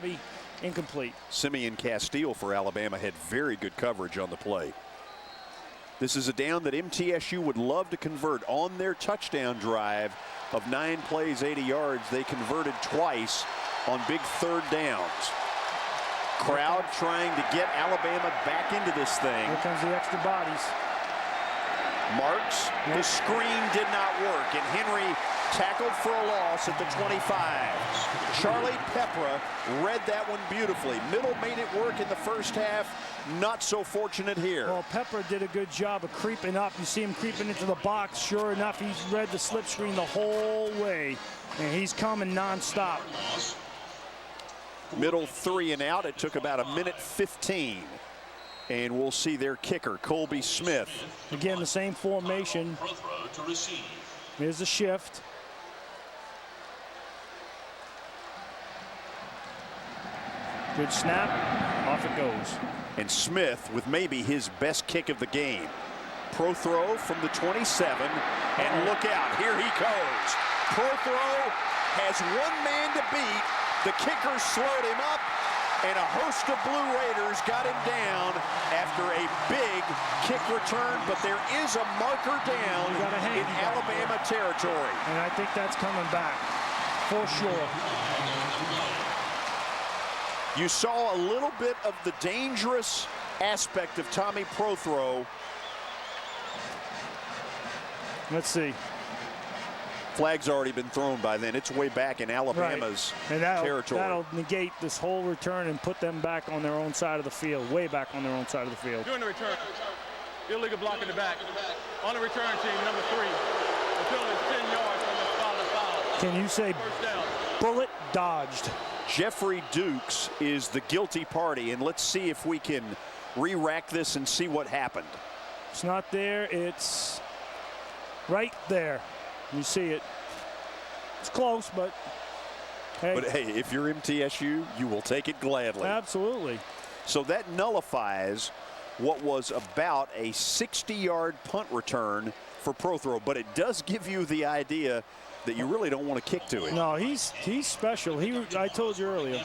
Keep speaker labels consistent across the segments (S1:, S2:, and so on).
S1: Bobby, incomplete.
S2: Simeon Castile for Alabama had very good coverage on the play. This is a down that MTSU would love to convert on their touchdown drive of 9 plays, 80 yards. They converted twice on big third downs. Crowd trying to get Alabama back into this thing.
S1: Here comes the extra bodies.
S2: Marks, the screen did not work, and Henry tackled for a loss at the 25. Charlie Pepra read that one beautifully. Middle made it work in the first half. Not so fortunate here.
S1: Well, Pepper did a good job of creeping up. You see him creeping into the box. Sure enough, he's read the slip screen the whole way, and he's coming nonstop.
S2: Middle 3 and out. It took about 1:15. And we'll see their kicker, Colby Smith.
S1: Again, the same formation. Here's a shift. Good snap. Off it goes.
S2: And Smith with maybe his best kick of the game. Pro throw from the 27. And look out. Here he goes. Pro throw has one man to beat. The kicker slowed him up. And a host of Blue Raiders got him down after a big kick return, but there is a marker down in Alabama territory.
S1: And I think that's coming back for sure.
S2: You saw a little bit of the dangerous aspect of Tommy Prothro.
S1: Let's see.
S2: Flag's already been thrown by then. It's way back in Alabama's territory.
S1: That'll negate this whole return and put them back on their own side of the field, way back on their own side of the field.
S3: During the return, illegal block in the back. On the return team, number 3. The penalty is 10 yards from the spot of foul.
S1: Can you say bullet dodged?
S2: Jeffrey Dukes is the guilty party, and let's see if we can re-rack this and see what happened.
S1: It's not there. It's right there. You see it. It's close, but hey.
S2: But hey, if you're MTSU, you will take it gladly.
S1: Absolutely.
S2: So that nullifies what was about a 60-yard punt return for Prothro, but it does give you the idea that you really don't want to kick to it.
S1: No, he's special. I told you earlier.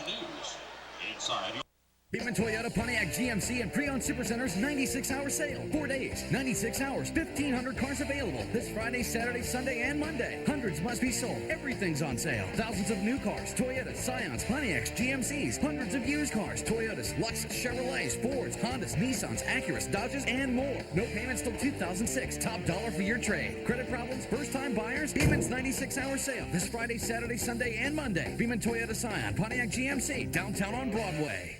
S4: Beeman Toyota, Pontiac, GMC, and Pre-Owned Supercenters 96-hour sale. 4 days, 96 hours, 1,500 cars available. This Friday, Saturday, Sunday, and Monday. Hundreds must be sold. Everything's on sale. Thousands of new cars, Toyota, Scions, Pontiacs, GMCs. Hundreds of used cars, Toyotas, Lexus, Chevrolets, Fords, Hondas, Nissans, Acuras, Dodges, and more. No payments till 2006. Top dollar for your trade. Credit problems, first-time buyers? Beeman's 96-hour sale. This Friday, Saturday, Sunday, and Monday. Beeman Toyota, Scion, Pontiac, GMC. Downtown on Broadway.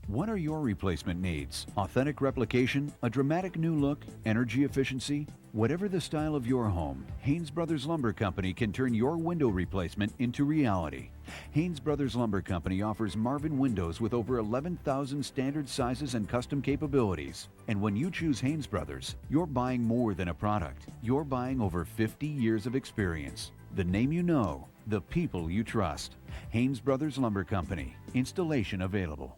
S5: What are your replacement needs? Authentic replication, a dramatic new look, energy efficiency? Whatever the style of your home, Haynes Brothers Lumber Company can turn your window replacement into reality. Haynes Brothers Lumber Company offers Marvin windows with over 11,000 standard sizes and custom capabilities. And when you choose Haynes Brothers, you're buying more than a product. You're buying over 50 years of experience. The name you know, the people you trust. Haynes Brothers Lumber Company. Installation available.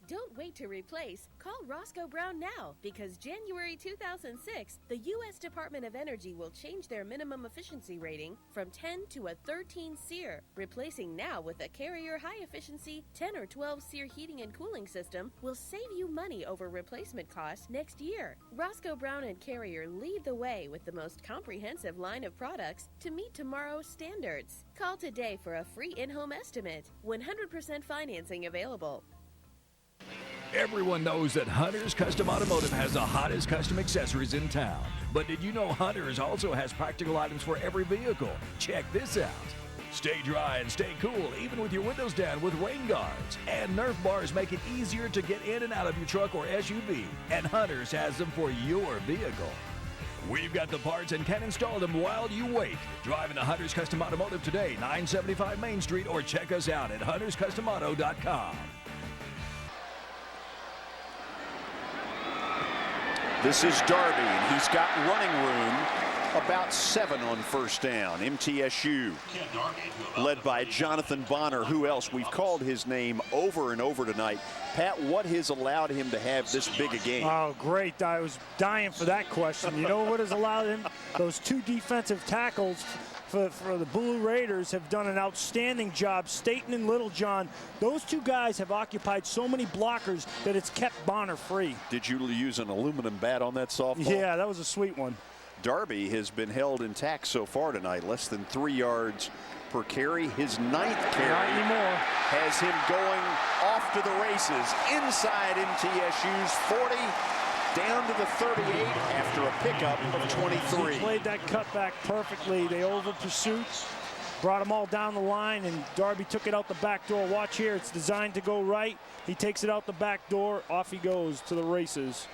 S6: Don't wait to replace. Call Roscoe Brown now because January 2006, the U.S. Department of Energy will change their minimum efficiency rating from 10 to a 13 SEER. Replacing now with a Carrier high-efficiency 10 or 12 SEER heating and cooling system will save you money over replacement costs next year. Roscoe Brown and Carrier lead the way with the most comprehensive line of products to meet tomorrow's standards. Call today for a free in-home estimate. 100% financing available.
S7: Everyone knows that Hunter's Custom Automotive has the hottest custom accessories in town. But did you know Hunter's also has practical items for every vehicle? Check this out. Stay dry and stay cool even with your windows down with rain guards. And Nerf bars make it easier to get in and out of your truck or SUV. And Hunter's has them for your vehicle. We've got the parts and can install them while you wait. Drive into Hunter's Custom Automotive today, 975 Main Street, or check us out at hunterscustomauto.com.
S2: This is Darby, and he's got running room, about 7 on first down. MTSU, led by Jonathan Bonner. Who else? We've called his name over and over tonight. Pat, what has allowed him to have this big a game?
S1: Oh, great. I was dying for that question. You know what has allowed him? Those 2 defensive tackles for the Blue Raiders have done an outstanding job. Staten and Littlejohn, those two guys have occupied so many blockers that it's kept Bonner free.
S2: Did you use an aluminum bat on that softball?
S1: Yeah, that was a sweet one.
S2: Darby has been held intact so far tonight, less than 3 yards per carry. His 9th carry
S1: Not anymore.
S2: has him going off to the races inside MTSU's 40, down to the 38 after a pickup of 23.
S1: He played that cutback perfectly. They over pursuit, brought them all down the line, and Darby took it out the back door. Watch here, it's designed to go right. He takes it out the back door, off he goes to the races.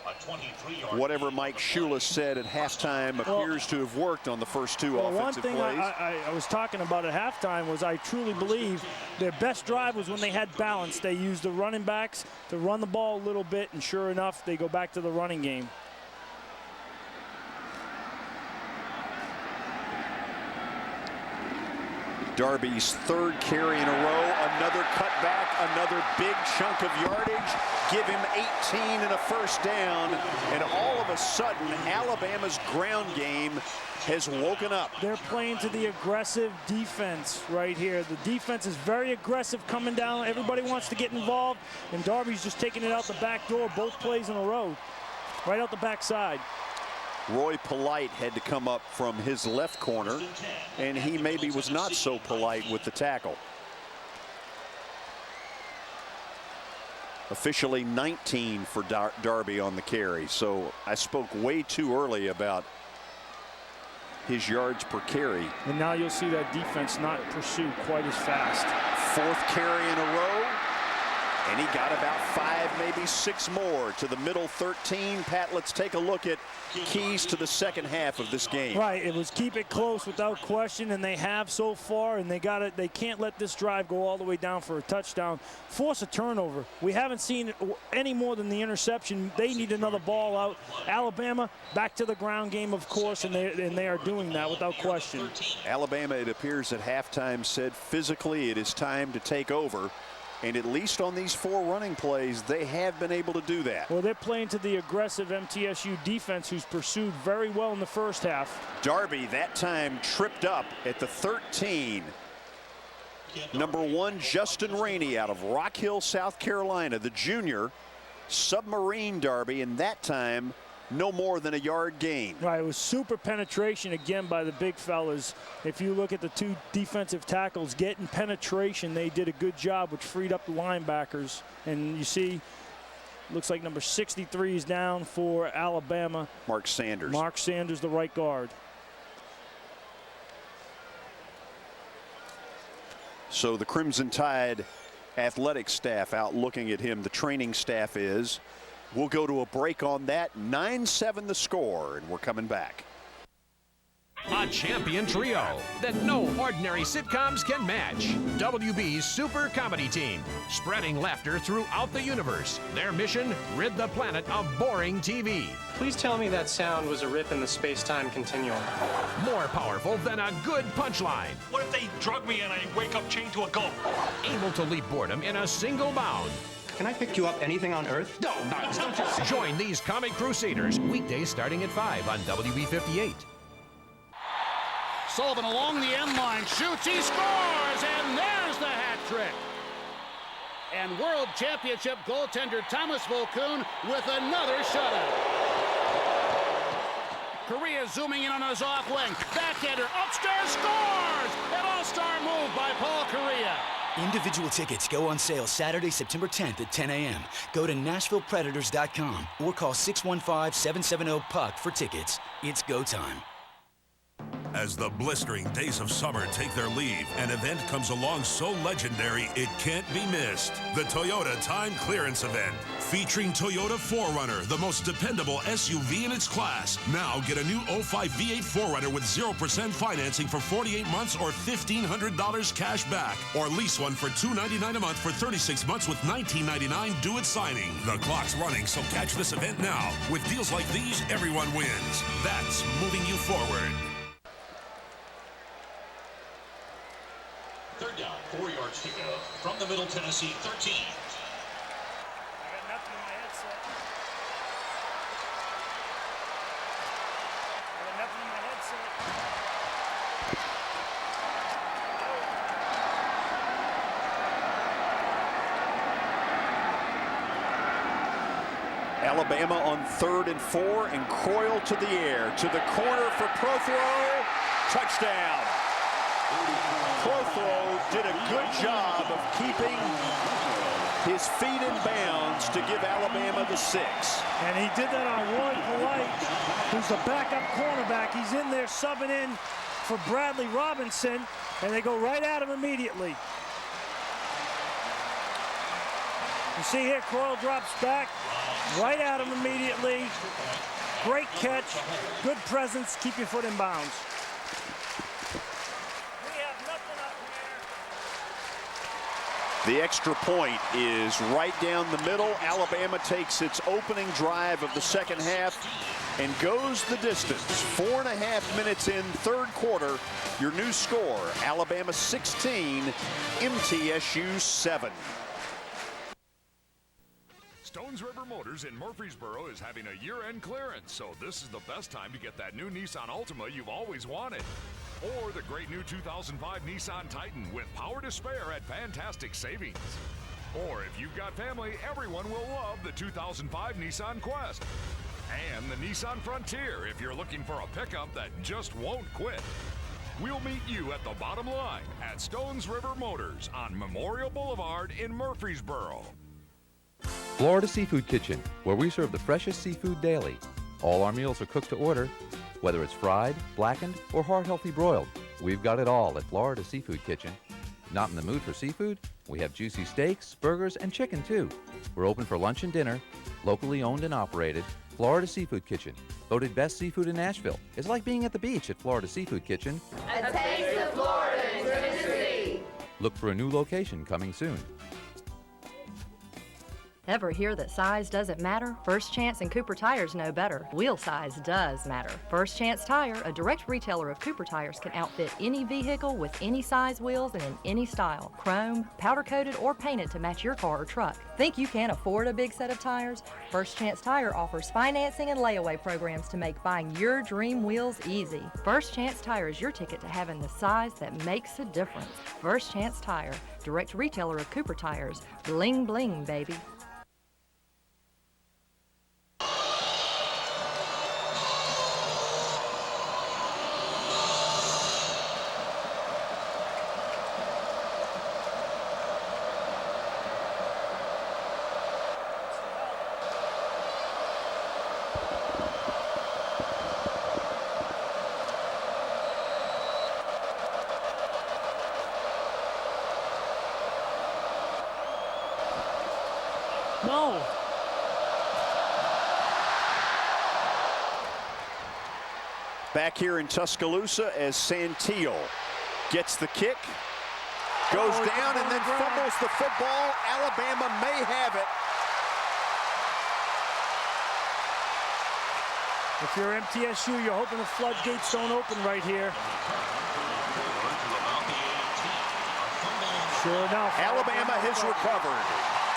S2: Whatever Mike Shula said at halftime appears to have worked on the first two offensive plays.
S1: One thing I was talking about at halftime was I truly believe their best drive was when they had balance. They used the running backs to run the ball a little bit, and sure enough, they go back to the running game.
S2: Darby's 3rd carry in a row, another cutback, another big chunk of yardage, give him 18 and a first down, and all of a sudden Alabama's ground game has woken up.
S1: They're playing to the aggressive defense right here. The defense is very aggressive coming down. Everybody wants to get involved, and Darby's just taking it out the back door, both plays in a row, right out the backside.
S2: Roy Polite had to come up from his left corner, and he maybe was not so polite with the tackle. Officially 19 for Darby on the carry, so I spoke way too early about his yards per carry.
S1: And now you'll see that defense not pursue quite as fast.
S2: 4th carry in a row, and he got about 5, maybe 6 more to the middle 13. Pat, let's take a look at keys to the second half of this game.
S1: Right, it was keep it close without question, and they have so far, and they got it. They can't let this drive go all the way down for a touchdown. Force a turnover. We haven't seen any more than the interception. They need another ball out. Alabama back to the ground game, of course, and they are doing that without question.
S2: Alabama, it appears at halftime, said physically it is time to take over. And at least on these 4 running plays, they have been able to do that.
S1: Well, they're playing to the aggressive MTSU defense, who's pursued very well in the first half.
S2: Darby, that time, tripped up at the 13. Number 1, Justin Rainey out of Rock Hill, South Carolina, the junior, submarine Darby, and that time, no more than a yard gain.
S1: Right, it was super penetration again by the big fellas. If you look at the 2 defensive tackles getting penetration, they did a good job, which freed up the linebackers. And you see, looks like number 63 is down for Alabama.
S2: Mark Sanders.
S1: Mark Sanders, the right guard.
S2: So the Crimson Tide athletic staff out looking at him. The training staff is. We'll go to a break on that. 9-7 the score, and we're coming back.
S8: A champion trio that no ordinary sitcoms can match. WB's super comedy team, spreading laughter throughout the universe. Their mission, rid the planet of boring TV.
S9: Please tell me that sound was a rip in the space-time continuum.
S8: More powerful than a good punchline.
S10: What if they drug me and I wake up chained to a goat?
S8: Able to leap boredom in a single bound.
S9: Can I pick you up anything on Earth?
S8: No, don't just join these comic crusaders weekdays starting at 5 on WB58.
S11: Sullivan along the end line shoots, he scores, and there's the hat trick. And World Championship goaltender Thomas Volkun with another shutout. Korea zooming in on his off wing. Backhander upstairs scores! An all-star move by Paul Korea.
S12: Individual tickets go on sale Saturday, September 10th at 10 a.m. Go to NashvillePredators.com or call 615-770-PUCK for tickets. It's go time.
S13: As the blistering days of summer take their leave, an event comes along so legendary it can't be missed. The Toyota Time Clearance Event, featuring Toyota 4Runner, the most dependable SUV in its class. Now get a new 05 V8 4Runner with 0% financing for 48 months or $1,500 cash back. Or lease one for $299 a month for 36 months with $19.99 due at signing. The clock's running, so catch this event now. With deals like these, everyone wins. That's moving you forward.
S10: Third down, 4 yards to go from the Middle Tennessee 13.
S1: I got nothing in my headset. I got nothing in my headset.
S2: Alabama on 3rd and 4, and Croyle to the air, to the corner for Prothrow. Touchdown. Prothrow did a good job of keeping his feet in bounds to give Alabama the 6.
S1: And he did that on Roy Polite, who's the backup cornerback. He's in there subbing in for Bradley Robinson, and they go right at him immediately. You see here, Croyle drops back, right at him immediately. Great catch, good presence, keep your foot in bounds.
S2: The extra point is right down the middle. Alabama takes its opening drive of the second half and goes the distance. 4.5 minutes in, third quarter. Your new score, Alabama 16, MTSU 7.
S7: Stones River Motors in Murfreesboro is having a year-end clearance, so this is the best time to get that new Nissan Altima you've always wanted. Or the great new 2005 Nissan Titan with power to spare at fantastic savings. Or if you've got family, everyone will love the 2005 Nissan Quest. And the Nissan Frontier if you're looking for a pickup that just won't quit. We'll meet you at the bottom line at Stones River Motors on Memorial Boulevard in Murfreesboro.
S14: Florida Seafood Kitchen, where we serve the freshest seafood daily. All our meals are cooked to order, whether it's fried, blackened, or heart-healthy broiled. We've got it all at Florida Seafood Kitchen. Not in the mood for seafood? We have juicy steaks, burgers, and chicken too. We're open for lunch and dinner, locally owned and operated. Florida Seafood Kitchen, voted best seafood in Nashville. It's like being at the beach at Florida Seafood Kitchen.
S15: A taste of Florida in Tennessee.
S14: Look for a new location coming soon.
S16: Ever hear that size doesn't matter? First Chance and Cooper Tires know better. Wheel size does matter. First Chance Tire, a direct retailer of Cooper Tires, can outfit any vehicle with any size wheels and in any style. Chrome, powder-coated, or painted to match your car or truck. Think you can't afford a big set of tires? First Chance Tire offers financing and layaway programs to make buying your dream wheels easy. First Chance Tire is your ticket to having the size that makes a difference. First Chance Tire, direct retailer of Cooper Tires. Bling bling, baby.
S1: No.
S2: Back here in Tuscaloosa as Santillo gets the kick, goes down and then fumbles the football. Alabama may have it.
S1: If you're MTSU, you're hoping the floodgates don't open right here. Sure enough.
S2: Alabama has recovered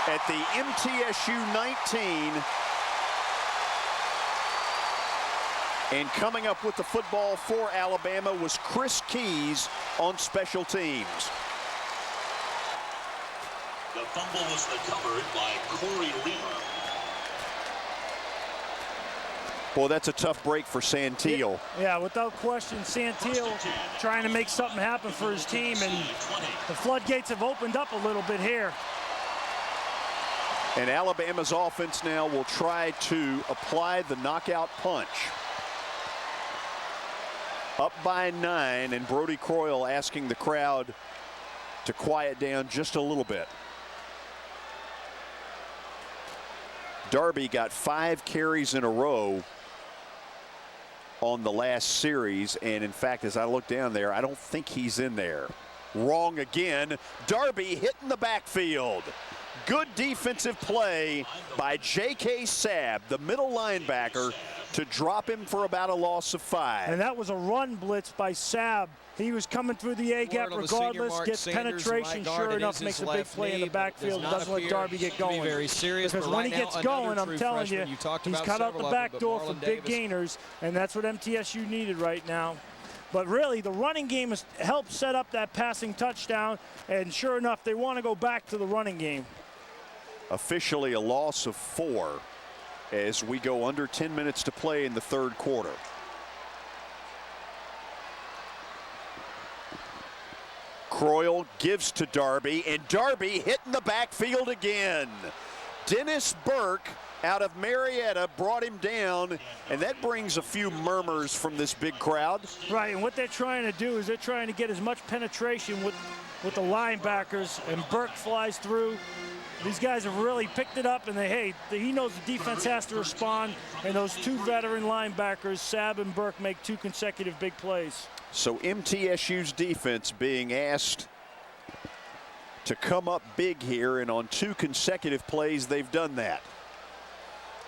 S2: at the MTSU 19. And coming up with the football for Alabama was Chris Keys on special teams.
S10: The fumble was recovered by Corey Lima.
S2: Boy, that's a tough break for Santillo.
S1: Yeah, without question, Santillo trying to make something happen for his team, and the floodgates have opened up a little bit here.
S2: And Alabama's offense now will try to apply the knockout punch. Up by 9, and Brody Croyle asking the crowd to quiet down just a little bit. Darby got 5 carries in a row on the last series, and in fact, as I look down there, I don't think he's in there. Wrong again. Darby hitting the backfield. Good defensive play by J.K. Sabb, the middle linebacker, to drop him for about a loss of 5.
S1: And that was a run blitz by Sabb. He was coming through the A-gap regardless, gets penetration, sure enough, makes a big play in the backfield, doesn't let Darby get going. Because when he gets going, I'm telling you, he's cut out the back door for big gainers, and that's what MTSU needed right now. But really, the running game has helped set up that passing touchdown, and sure enough, they want to go back to the running game.
S2: Officially a loss of 4 as we go under 10 minutes to play in the third quarter. Croyle gives to Darby, and Darby hitting the backfield again. Dennis Burke out of Marietta brought him down, and that brings a few murmurs from this big crowd.
S1: Right, and what they're trying to do is they're trying to get as much penetration with the linebackers, and Burke flies through. These guys have really picked it up, and he knows the defense has to respond, and those two veteran linebackers, Sabb and Burke, make two consecutive big plays.
S2: So MTSU's defense being asked to come up big here, and on two consecutive plays they've done that.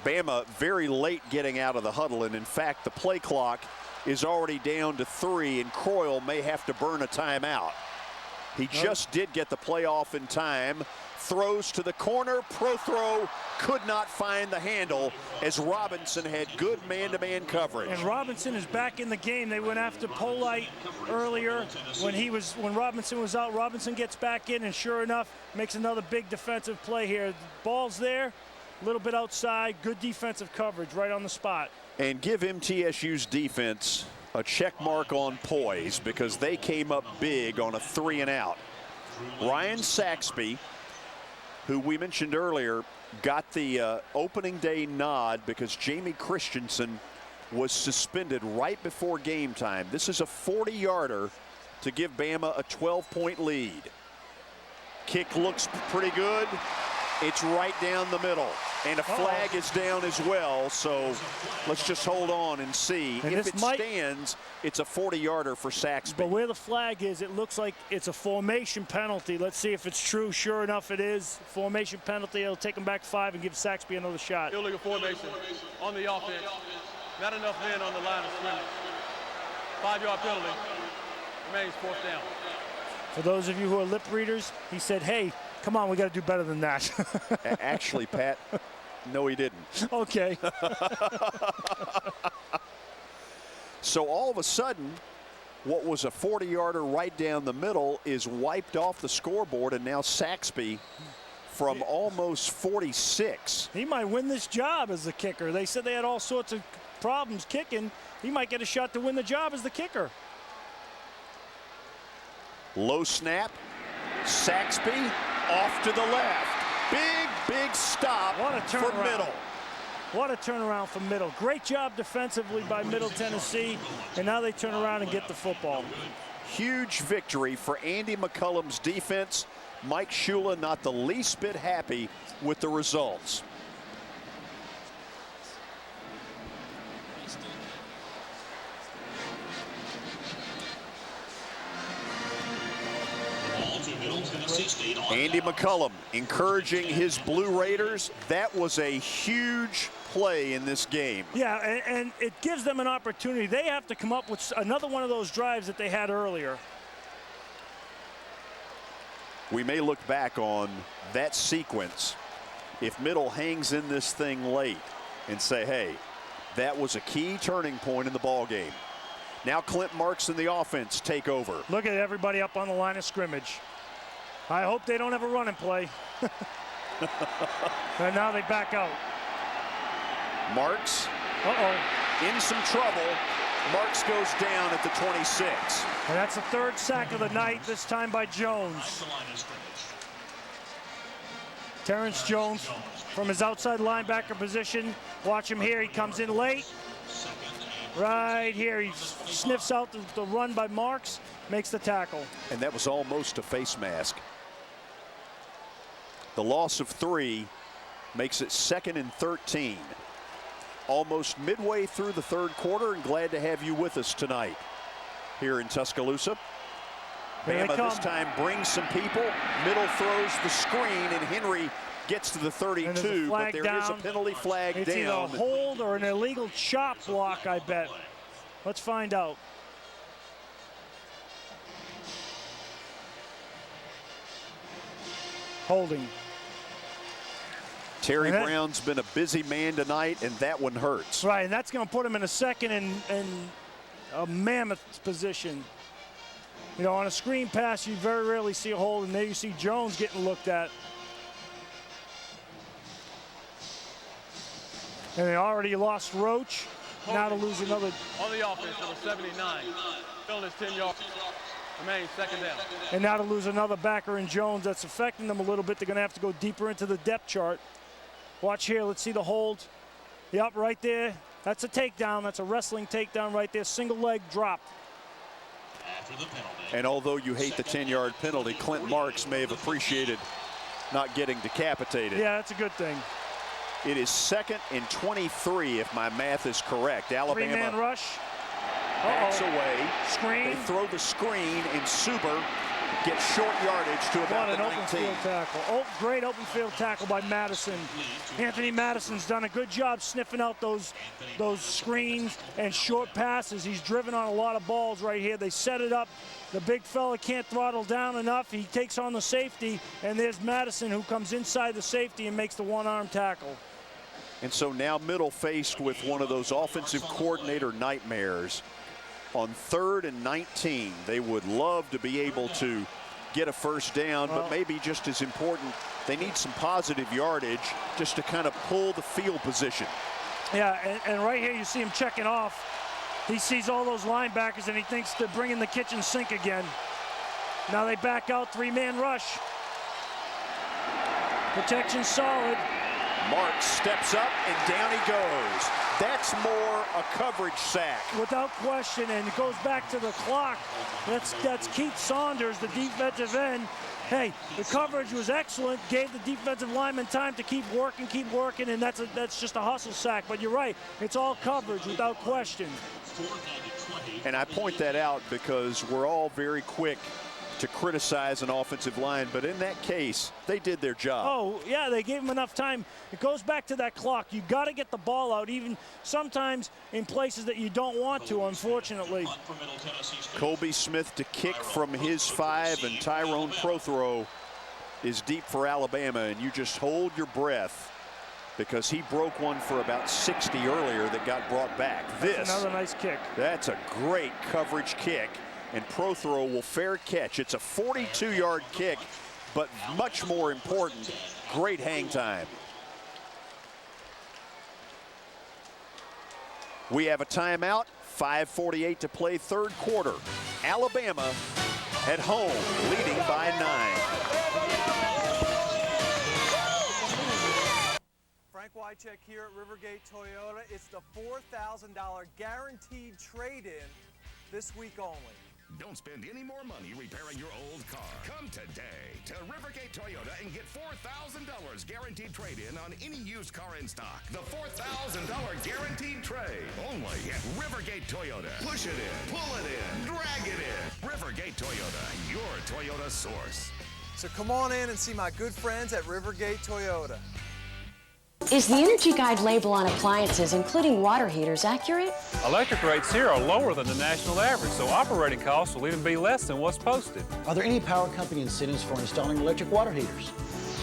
S2: Bama very late getting out of the huddle, and in fact the play clock is already down to 3, and Croyle may have to burn a timeout. He just did get the play off in time. Throws to the corner. Pro throw could not find the handle as Robinson had good man-to-man coverage.
S1: And Robinson is back in the game. They went after Polite earlier when Robinson was out. Robinson gets back in, and sure enough, makes another big defensive play here. The ball's there, a little bit outside. Good defensive coverage right on the spot.
S2: And give MTSU's defense a check mark on poise, because they came up big on a 3-and-out. Ryan Saxby, who we mentioned earlier, got the opening day nod because Jamie Christensen was suspended right before game time. This is a 40-yarder to give Bama a 12-point lead. Kick looks pretty good. It's right down the middle, and a flag is down as well, so let's just hold on and see.
S1: And
S2: if it stands, it's a 40-yarder for Saxby.
S1: But where the flag is, it looks like it's a formation penalty. Let's see if it's true. Sure enough, it is. Formation penalty. It'll take them back 5 and give Saxby another shot.
S3: Illegal formation on the offense. Not enough men on the line of scrimmage. 5-yard penalty. Remains 4th down.
S1: For those of you who are lip readers, he said, hey, come on, we got to do better than that.
S2: Actually, Pat, no, he didn't.
S1: Okay.
S2: So all of a sudden, what was a 40-yarder right down the middle is wiped off the scoreboard, and now Saxby from almost 46.
S1: He might win this job as the kicker. They said they had all sorts of problems kicking. He might get a shot to win the job as the kicker.
S2: Low snap. Saxby off to the left. Big stop for Middle.
S1: What a turnaround for Middle. Great job defensively by Middle Tennessee, and now they turn around and get the football.
S2: Huge victory for Andy McCullum's defense. Mike Shula not the least bit happy with the results. Andy McCullum encouraging his Blue Raiders. That was a huge play in this game.
S1: Yeah, and it gives them an opportunity. They have to come up with another one of those drives that they had earlier.
S2: We may look back on that sequence if Middle hangs in this thing late and say, hey, that was a key turning point in the ball game. Now Clint Marks and the offense take over.
S1: Look at everybody up on the line of scrimmage. I hope they don't have a running play. And now they back out.
S2: Marks in some trouble. Marks goes down at the 26.
S1: And that's the 3rd sack of the night, this time by Jones. Terrence Jones from his outside linebacker position. Watch him here. He comes in late. Right here. He sniffs out the run by Marks, makes the tackle.
S2: And that was almost a face mask. The loss of 3 makes it 2nd and 13. Almost midway through the 3rd quarter, and glad to have you with us tonight here in Tuscaloosa. Bama this time brings some people. Middle throws the screen, and Henry gets to the 32, but there is a penalty flag
S1: it's
S2: down.
S1: It's either a hold or an illegal chop block, I bet. Let's find out. Holding.
S2: Terry Brown's been a busy man tonight, and that one hurts.
S1: Right, and that's going to put him in a 2nd and a mammoth position. You know, on a screen pass, you very rarely see a hold, and there you see Jones getting looked at. And they already lost Roach. Now to lose another.
S3: On the offense, number 79. Still his 10 yards. Remains second down.
S1: And now to lose another backer in Jones. That's affecting them a little bit. They're going to have to go deeper into the depth chart. Watch here. Let's see the hold. Yep, right there. That's a takedown. That's a wrestling takedown right there. Single leg drop.
S2: And although you hate the 10-yard penalty, Clint Marks may have appreciated not getting decapitated.
S1: Yeah, that's a good thing.
S2: It is 2nd and 23, if my math is correct. Alabama.
S1: Three-man rush.
S2: Backs away.
S1: Screen.
S2: They throw the screen, and Suber gets short yardage to about the 19.
S1: Open field tackle. Great open field tackle by Madison. Anthony Madison's done a good job sniffing out those screens and short passes. He's driven on a lot of balls right here. They set it up. The big fella can't throttle down enough. He takes on the safety, and there's Madison who comes inside the safety and makes the one-arm tackle.
S2: And so now Middle faced with one of those offensive coordinator nightmares. On 3rd and 19, they would love to be able to get a first down, but maybe just as important, they need some positive yardage just to kind of pull the field position.
S1: Yeah, and right here you see him checking off. He sees all those linebackers and he thinks they're bringing the kitchen sink again. Now they back out, three-man rush. Protection solid.
S2: Marks steps up and down he goes. That's more a coverage sack.
S1: Without question, and it goes back to the clock. That's Keith Saunders, the defensive end. Hey, the coverage was excellent, gave the defensive lineman time to keep working, and that's just a hustle sack. But you're right, it's all coverage without question.
S2: And I point that out because we're all very quick to criticize an offensive line, but in that case, they did their job.
S1: Oh, yeah, they gave him enough time. It goes back to that clock. You got to get the ball out, even sometimes in places that you don't want to, unfortunately.
S2: Colby Smith to kick from his 5, and Tyrone Prothero is deep for Alabama, and you just hold your breath because he broke one for about 60 earlier that got brought back.
S1: That's another nice kick.
S2: That's a great coverage kick. And Prothero will fair catch. It's a 42-yard kick, but much more important, great hang time. We have a timeout, 5:48 to play, third quarter. Alabama at home, leading by 9.
S17: Frank Wycheck here at Rivergate Toyota. It's the $4,000 guaranteed trade-in this week only.
S18: Don't spend any more money repairing your old car. Come today to Rivergate Toyota and get $4,000 guaranteed trade-in on any used car in stock. The $4,000 guaranteed trade. Only at Rivergate Toyota. Push it in, pull it in, drag it in. Rivergate Toyota, your Toyota source.
S17: So come on in and see my good friends at Rivergate Toyota.
S19: Is the Energy Guide label on appliances, including water heaters, accurate?
S20: Electric rates here are lower than the national average, so operating costs will even be less than what's posted.
S21: Are there any power company incentives for installing electric water heaters?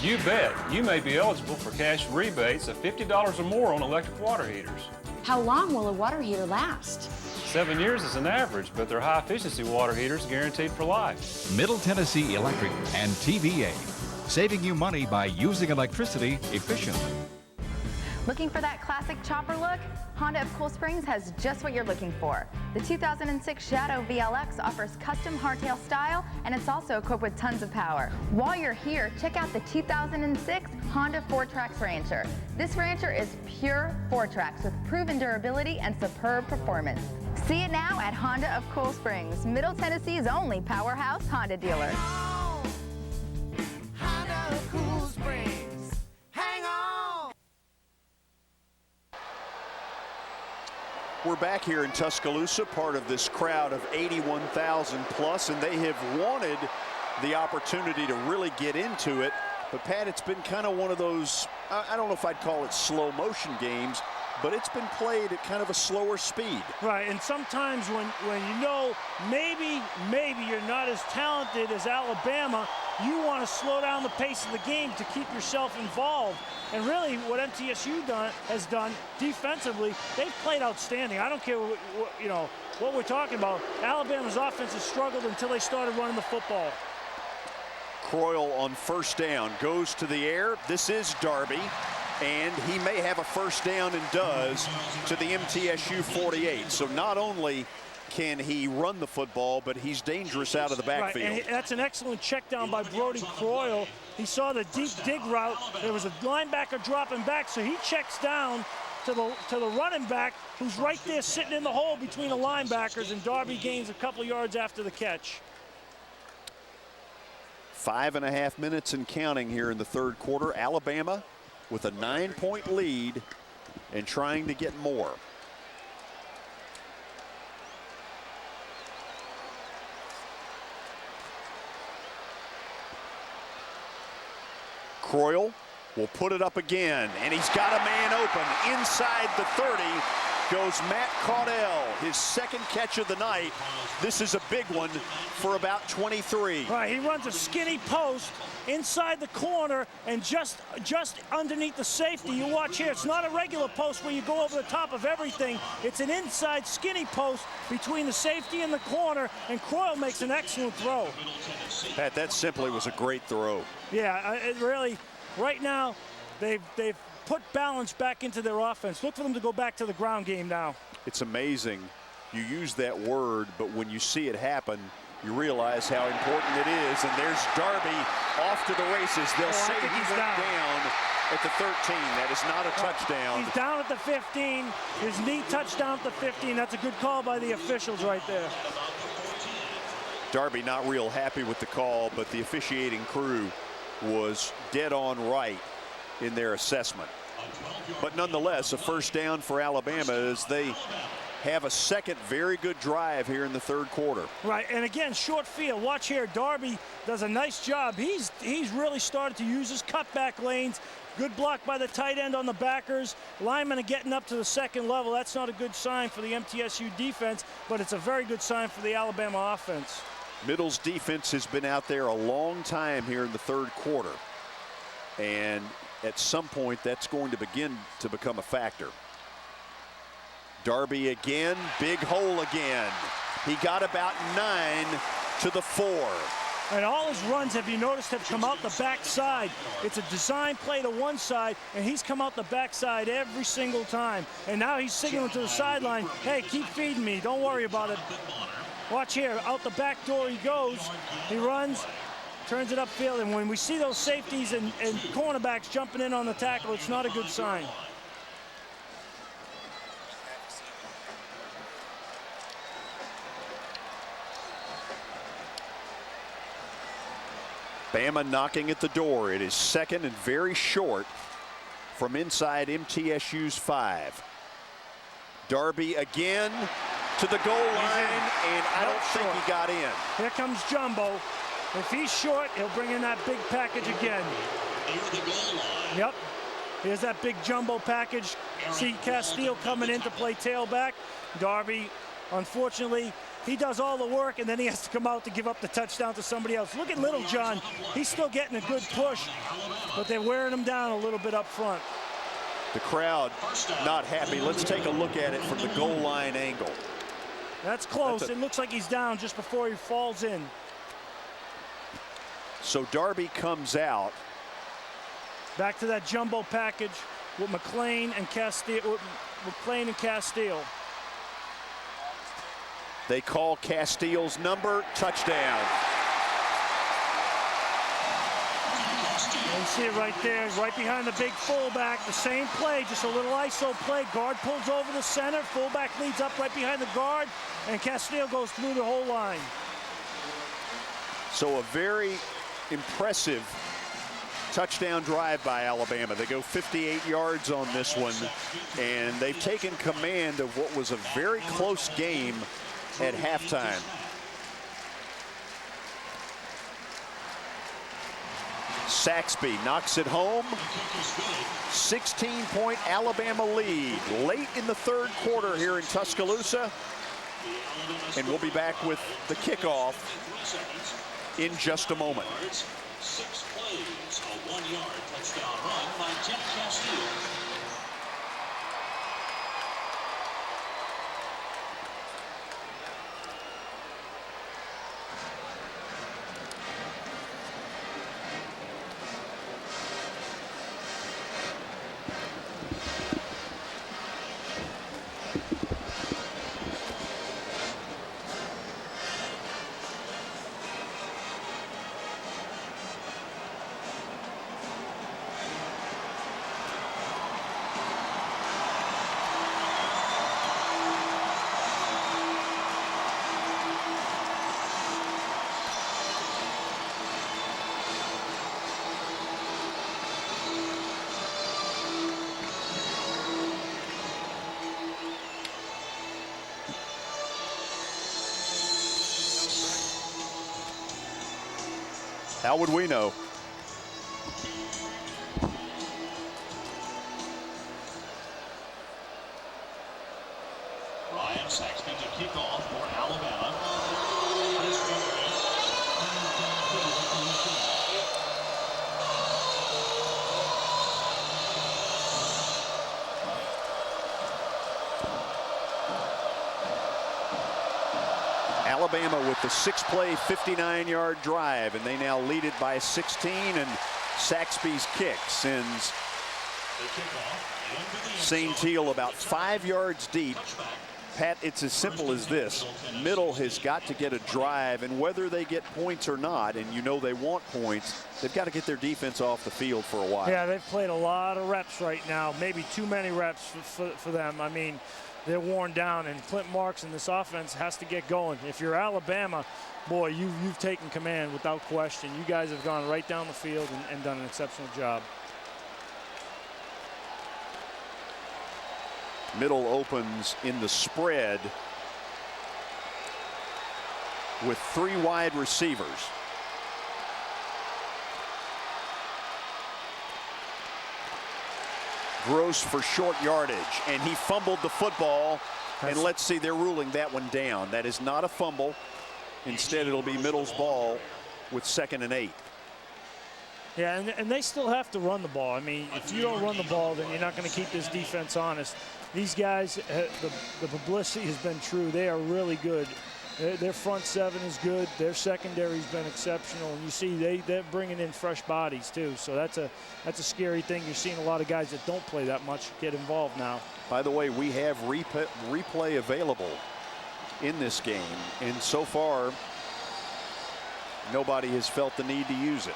S20: You bet. You may be eligible for cash rebates of $50 or more on electric water heaters.
S19: How long will a water heater last?
S20: 7 years is an average, but they're high-efficiency water heaters guaranteed for life.
S22: Middle Tennessee Electric and TVA, saving you money by using electricity efficiently.
S23: Looking for that classic chopper look? Honda of Cool Springs has just what you're looking for. The 2006 Shadow VLX offers custom hardtail style, and it's also equipped with tons of power. While you're here, check out the 2006 Honda 4Trax Rancher. This Rancher is pure 4Trax with proven durability and superb performance. See it now at Honda of Cool Springs, Middle Tennessee's only powerhouse Honda dealer.
S15: Honda of Cool Springs. Hang on!
S2: We're back here in Tuscaloosa, part of this crowd of 81,000 plus, and they have wanted the opportunity to really get into it. But Pat, it's been kind of one of those, I don't know if I'd call it slow motion games, but it's been played at kind of a slower speed.
S1: Right, and sometimes when you know maybe you're not as talented as Alabama, you want to slow down the pace of the game to keep yourself involved. And really, what MTSU has done defensively, they've played outstanding. I don't care what we're talking about. Alabama's offense has struggled until they started running the football.
S2: Croyle on first down goes to the air. This is Darby. and he may have a first down and does to the MTSU 48. So not only can he run the football, but he's dangerous out of the backfield.
S1: Right, and that's an excellent check down by Brody Croyle. He saw the deep dig route. There was a linebacker dropping back, so he checks down to the running back, who's right there sitting in the hole between the linebackers, and Darby gains a couple yards after the catch.
S2: 5.5 minutes and counting here in the third quarter. Alabama with a 9-point lead and trying to get more. Croyle will put it up again, and he's got a man open. Inside the 30 goes Matt Caudell, his second catch of the night. This is a big one for about 23.
S1: Right, he runs a skinny post inside the corner and just underneath the safety. You watch here, it's not a regular post where you go over the top of everything. It's an inside skinny post between the safety and the corner, and Croyle makes an excellent throw.
S2: Pat, that simply was a great throw.
S1: Yeah, it really, right now, they've put balance back into their offense. Look for them to go back to the ground game now.
S2: It's amazing. You use that word, but when you see it happen, you realize how important it is. And there's Darby off to the races. They'll say he went down at the 13. That is not a touchdown.
S1: He's down at the 15. His knee touchdown at the 15. That's a good call by the officials right there.
S2: Darby not real happy with the call, but the officiating crew was dead on right in their assessment. But nonetheless, a first down for Alabama as they have a second very good drive here in the third quarter.
S1: Right, and again, short field. Watch here, Darby does a nice job. He's really started to use his cutback lanes. Good block by the tight end on the backers. Linemen are getting up to the second level. That's not a good sign for the MTSU defense, but it's a very good sign for the Alabama offense.
S2: Middle's defense has been out there a long time here in the third quarter. And at some point, that's going to begin to become a factor. Darby again, big hole again. He got about 9 to the 4.
S1: And all his runs, have you noticed, have come out the backside. It's a design play to one side, and he's come out the backside every single time. And now he's signaling to the sideline, hey, keep feeding me, don't worry about it. Watch here, out the back door he goes. He runs, turns it upfield, and when we see those safeties and cornerbacks jumping in on the tackle, it's not a good sign.
S2: Bama knocking at the door. It is second and very short from inside MTSU's 5. Darby again to the goal line, and I don't think he got in.
S1: Here comes Jumbo. If he's short, he'll bring in that big package again. Yep. Here's that big jumbo package. See Castile coming in to play tailback. Darby, unfortunately, he does all the work, and then he has to come out to give up the touchdown to somebody else. Look at Little John. He's still getting a good push, but they're wearing him down a little bit up front.
S2: The crowd not happy. Let's take a look at it from the goal line angle.
S1: That's close. It looks like he's down just before he falls in.
S2: So Darby comes out.
S1: Back to that jumbo package with McLean and Castile.
S2: They call Castile's number, touchdown.
S1: You see it right there, right behind the big fullback. The same play, just a little ISO play. Guard pulls over the center, fullback leads up right behind the guard, and Castile goes through the whole line.
S2: So a very impressive touchdown drive by Alabama. They go 58 yards on this one, and they've taken command of what was a very close game at halftime. Saxby knocks it home. 16-point Alabama lead late in the third quarter here in Tuscaloosa. And we'll be back with the kickoff in just a moment.
S10: 6 plays, a 1-yard touchdown run by Jeff Castile.
S2: How would we know?
S10: Ryan Saxby to kick off for Alabama.
S2: Alabama with the 6-play, 59-yard drive, and they now lead it by 16, and Saxby's kick sends St. Teal about 5 yards deep. Pat, it's as simple as this. Middle has got to get a drive, and whether they get points or not, and you know they want points, they've got to get their defense off the field for a while.
S1: Yeah, they've played a lot of reps right now, maybe too many reps for them. I mean, they're worn down, and Clint Marks and this offense has to get going. If you're Alabama, boy, you've taken command without question. You guys have gone right down the field and done an exceptional job.
S2: Middle opens in the spread with 3 wide receivers. Gross for short yardage, and he fumbled the football. And let's see, they're ruling that one down. That is not a fumble. Instead, it'll be Middle's ball with 2nd and 8.
S1: Yeah, and they still have to run the ball. I mean, if you don't run the ball, then you're not going to keep this defense honest. These guys, the publicity has been true. They are really good. Their front 7 is good. Their secondary's been exceptional. And you see they're bringing in fresh bodies too. So that's a scary thing. You're seeing a lot of guys that don't play that much get involved now.
S2: By the way, we have replay available in this game, and so far nobody has felt the need to use it.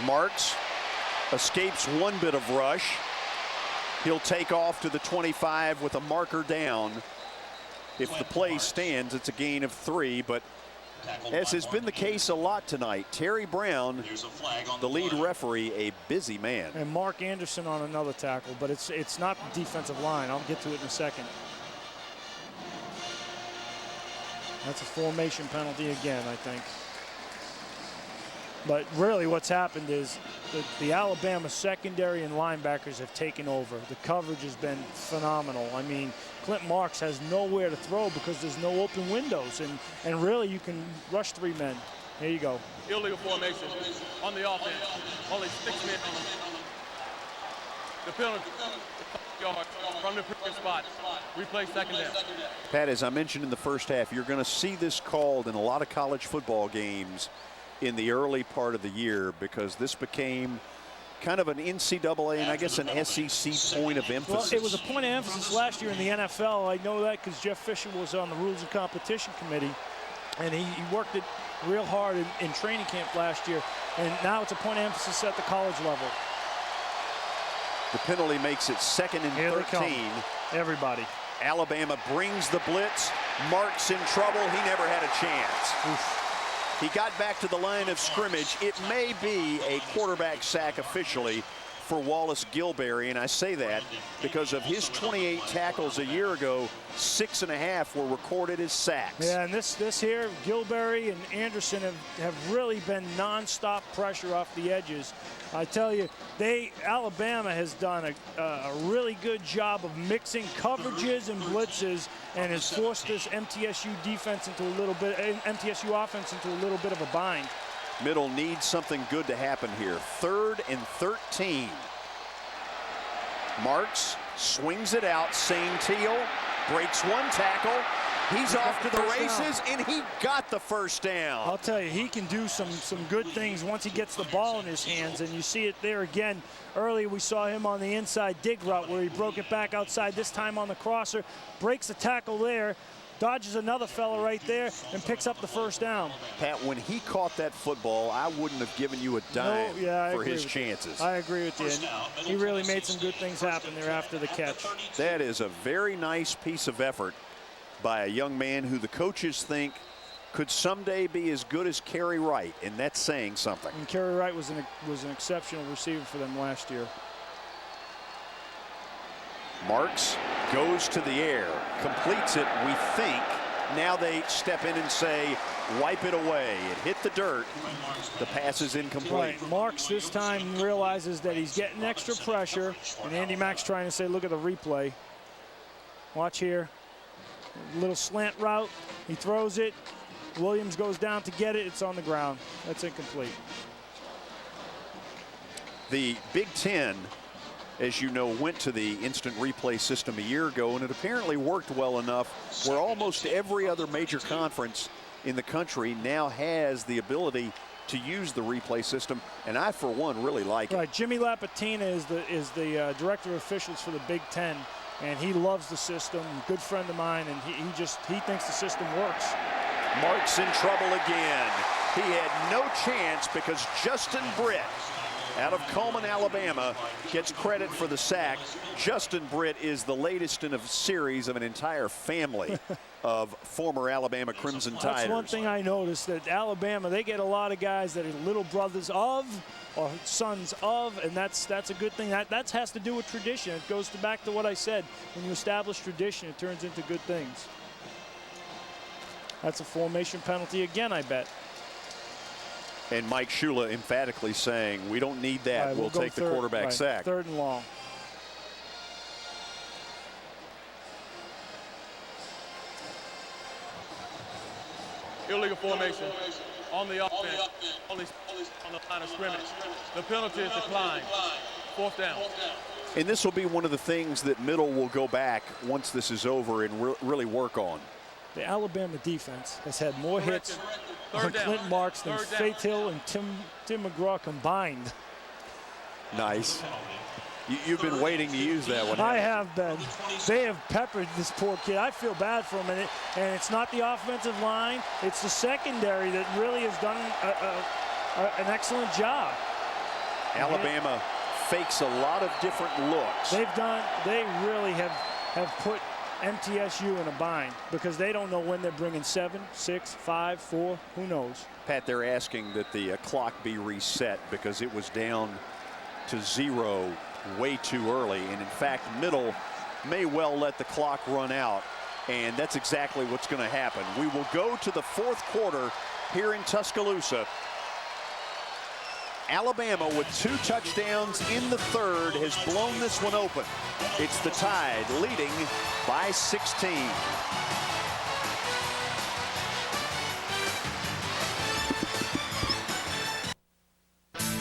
S2: Marks escapes one bit of rush. He'll take off to the 25 with a marker down. If the play stands, it's a gain of 3, but as has been the case a lot tonight, Terry Brown, the lead referee, a busy man.
S1: And Mark Anderson on another tackle, but it's not the defensive line. I'll get to it in a second. That's a formation penalty again, I think. But really what's happened is the Alabama secondary and linebackers have taken over. The coverage has been phenomenal. I mean, Clint Marks has nowhere to throw because there's no open windows. And really you can rush 3 men. Here you go.
S3: Illegal formation on the offense. Only 6 men on the penalty. From the previous spot. Replay 2nd down.
S2: Pat, as I mentioned in the first half, you're going to see this called in a lot of college football games in the early part of the year, because this became kind of an NCAA and I guess an SEC point of emphasis.
S1: Well, it was a point of emphasis last year in the NFL. I know that because Jeff Fisher was on the Rules and Competition Committee, and he worked it real hard in training camp last year. And now it's a point of emphasis at the college level.
S2: The penalty makes it 2nd and 13.
S1: Everybody.
S2: Alabama brings the blitz. Marks in trouble. He never had a chance.
S1: Oof.
S2: He got back to the line of scrimmage. It may be a quarterback sack officially for Wallace Gilberry, and I say that because of his 28 tackles a year ago, 6.5 were recorded as sacks.
S1: Yeah, and this here, Gilberry and Anderson have really been nonstop pressure off the edges. I tell you, Alabama has done a really good job of mixing coverages and blitzes, and has forced this MTSU defense into MTSU offense into a little bit of a bind.
S2: Middle needs something good to happen here. 3rd and 13. Marks swings it out. St. Teal breaks 1 tackle. He's off to the races, and he got the first down.
S1: I'll tell you, he can do some good things once he gets the ball in his hands, and you see it there again. Earlier we saw him on the inside dig route where he broke it back outside, this time on the crosser, breaks the tackle there, dodges another fella right there, and picks up the first down.
S2: Pat, when he caught that football, I wouldn't have given you a dime for his chances.
S1: I agree with you. And he really made some good things happen there after the catch.
S2: That is a very nice piece of effort by a young man who the coaches think could someday be as good as Kerry Wright, and that's saying something.
S1: And Kerry Wright was an exceptional receiver for them last year.
S2: Marks goes to the air, completes it, we think, Now they step in and say, wipe it away. It hit the dirt. The pass is incomplete.
S1: Right. Marks this time realizes that he's getting extra pressure, and Andy Mack's trying to say, look at the replay. Watch here. A little slant route. He throws it. Williams goes down to get it. It's on the ground. That's incomplete.
S2: The Big Ten, as you know, went to the instant replay system a year ago, and it apparently worked well enough where almost every other major conference in the country now has the ability to use the replay system, and I, for one, really like it.
S1: Right, Jimmy Lapatina is the director of officials for the Big Ten, and he loves the system. Good friend of mine, and he thinks the system works.
S2: Mark's in trouble again. He had no chance because Justin Britt, out of Coleman, Alabama, gets credit for the sack. Justin Britt is the latest in a series of an entire family of former Alabama Crimson Tiders.
S1: That's one thing I noticed, that Alabama, they get a lot of guys that are little brothers of or sons of, and that's a good thing. That has to do with tradition. It goes back to what I said. When you establish tradition, it turns into good things. That's a formation penalty again, I bet.
S2: And Mike Shula emphatically saying, we don't need that.
S1: Right,
S2: we'll take the quarterback sack.
S1: 3rd and long.
S3: Illegal formation on the offense, only on the line of scrimmage. The penalty is declined. 4th down.
S2: And this will be one of the things that Middle will go back once this is over and really work on.
S1: The Alabama defense has had more hits on Clint Marks than Faith Hill and Tim McGraw combined.
S2: Nice. You've been waiting to use that one.
S1: I have been. They have peppered this poor kid. I feel bad for him, and it's not the offensive line. It's the secondary that really has done an excellent job.
S2: Alabama fakes a lot of different looks.
S1: They really have put MTSU in a bind because they don't know when they're bringing 7, 6, 5, 4, who knows.
S2: Pat, they're asking that the clock be reset because it was down to 0 way too early, and in fact Middle may well let the clock run out, and that's exactly what's going to happen. We will go to the 4th quarter here in Tuscaloosa. Alabama, with 2 touchdowns in the 3rd, has blown this one open. It's the Tide leading by 16.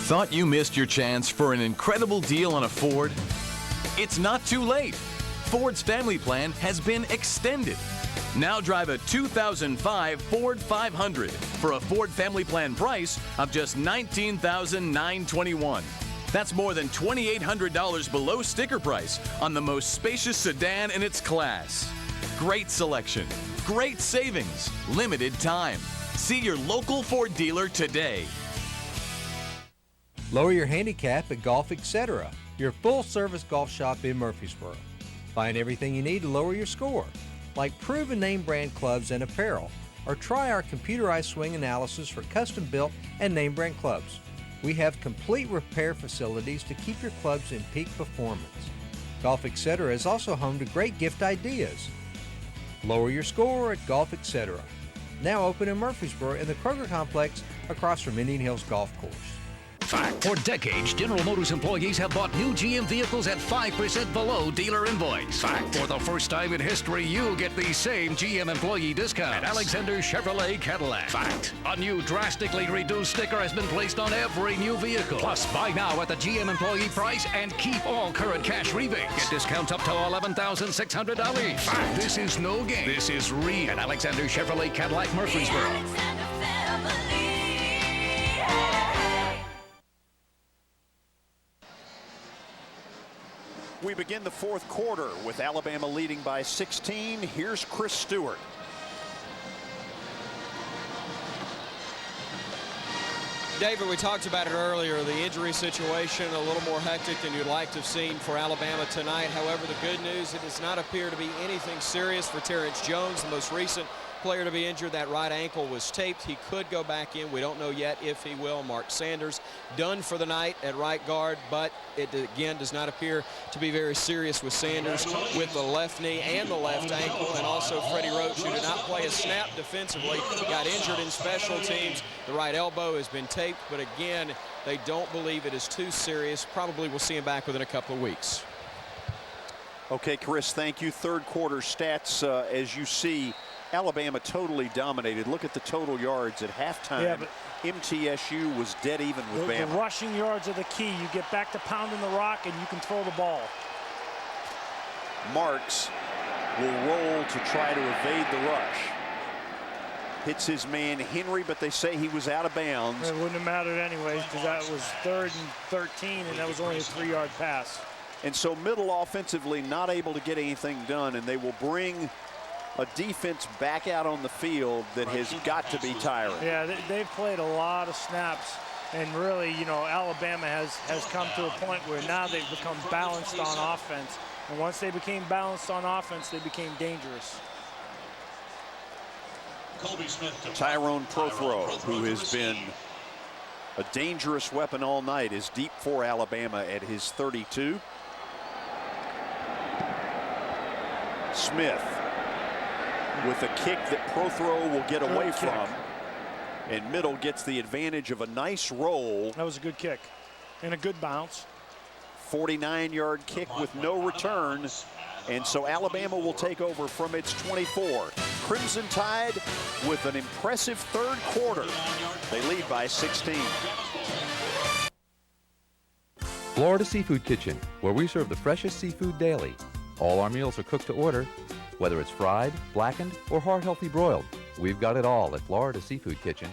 S4: Thought you missed your chance for an incredible deal on a Ford? It's not too late. Ford's family plan has been extended. Now drive a 2005 Ford 500 for a Ford family plan price of just $19,921. That's more than $2,800 below sticker price on the most spacious sedan in its class. Great selection, great savings, limited time. See your local Ford dealer today.
S5: Lower your handicap at Golf Etc., your full-service golf shop in Murfreesboro. Find everything you need to lower your score, like proven name brand clubs and apparel, or try our computerized swing analysis for custom-built and name brand clubs. We have complete repair facilities to keep your clubs in peak performance. Golf Etc. is also home to great gift ideas. Lower your score at Golf Etc. Now open in Murfreesboro in the Kroger Complex across from Indian Hills Golf Course.
S6: Fact. For decades, General Motors employees have bought new GM vehicles at 5% below dealer invoice. Fact. For the first time in history, you'll get the same GM employee discount at Alexander Chevrolet Cadillac. Fact. A new drastically reduced sticker has been placed on every new vehicle. Plus, buy now at the GM employee price and keep all current cash rebates. Get discounts up to $11,600. Fact. This is no game. This is real at Alexander Chevrolet Cadillac, Murfreesboro.
S2: We begin the 4th quarter with Alabama leading by 16. Here's Chris Stewart.
S24: David, we talked about it earlier, the injury situation a little more hectic than you'd like to have seen for Alabama tonight. However, the good news, it does not appear to be anything serious for Terrence Jones, the most recent player to be injured. That right ankle was taped. He could go back in. We don't know yet if he will. Mark Sanders done for the night at right guard, but it again does not appear to be very serious with Sanders with the left knee and the left ankle, and also Freddie Roach, who did not play a snap defensively, got injured in special teams. The right elbow has been taped, but again, they don't believe it is too serious. Probably we'll see him back within a couple of weeks.
S2: Okay, Chris, thank you. Third quarter stats, as you see, Alabama totally dominated. Look at the total yards at halftime.
S1: Yeah, but
S2: MTSU was dead even with Bama.
S1: The rushing yards are the key. You get back to pounding the rock and you can throw the ball.
S2: Marks will roll to try to evade the rush. Hits his man Henry, but they say he was out of bounds.
S1: It wouldn't have mattered anyways because that was 3rd and 13 and that was only a 3-yard pass.
S2: And so middle offensively not able to get anything done, and they will bring a defense back out on the field that has got to be tiring.
S1: Yeah, they've played a lot of snaps, and really, you know, Alabama has come to a point where now they've become balanced on offense. And once they became balanced on offense, they became dangerous.
S2: Tyrone Prothro, who has been a dangerous weapon all night, is deep for Alabama at his 32. Smith with a kick that Prothro will get away from. And Middle gets the advantage of a nice roll.
S1: That was a good kick and a good bounce.
S2: 49-yard kick with no return. And so Alabama will take over from its 24. Crimson Tide with an impressive third quarter. They lead by 16.
S14: Florida Seafood Kitchen, where we serve the freshest seafood daily. All our meals are cooked to order, whether it's fried, blackened, or heart-healthy broiled. We've got it all at Florida Seafood Kitchen.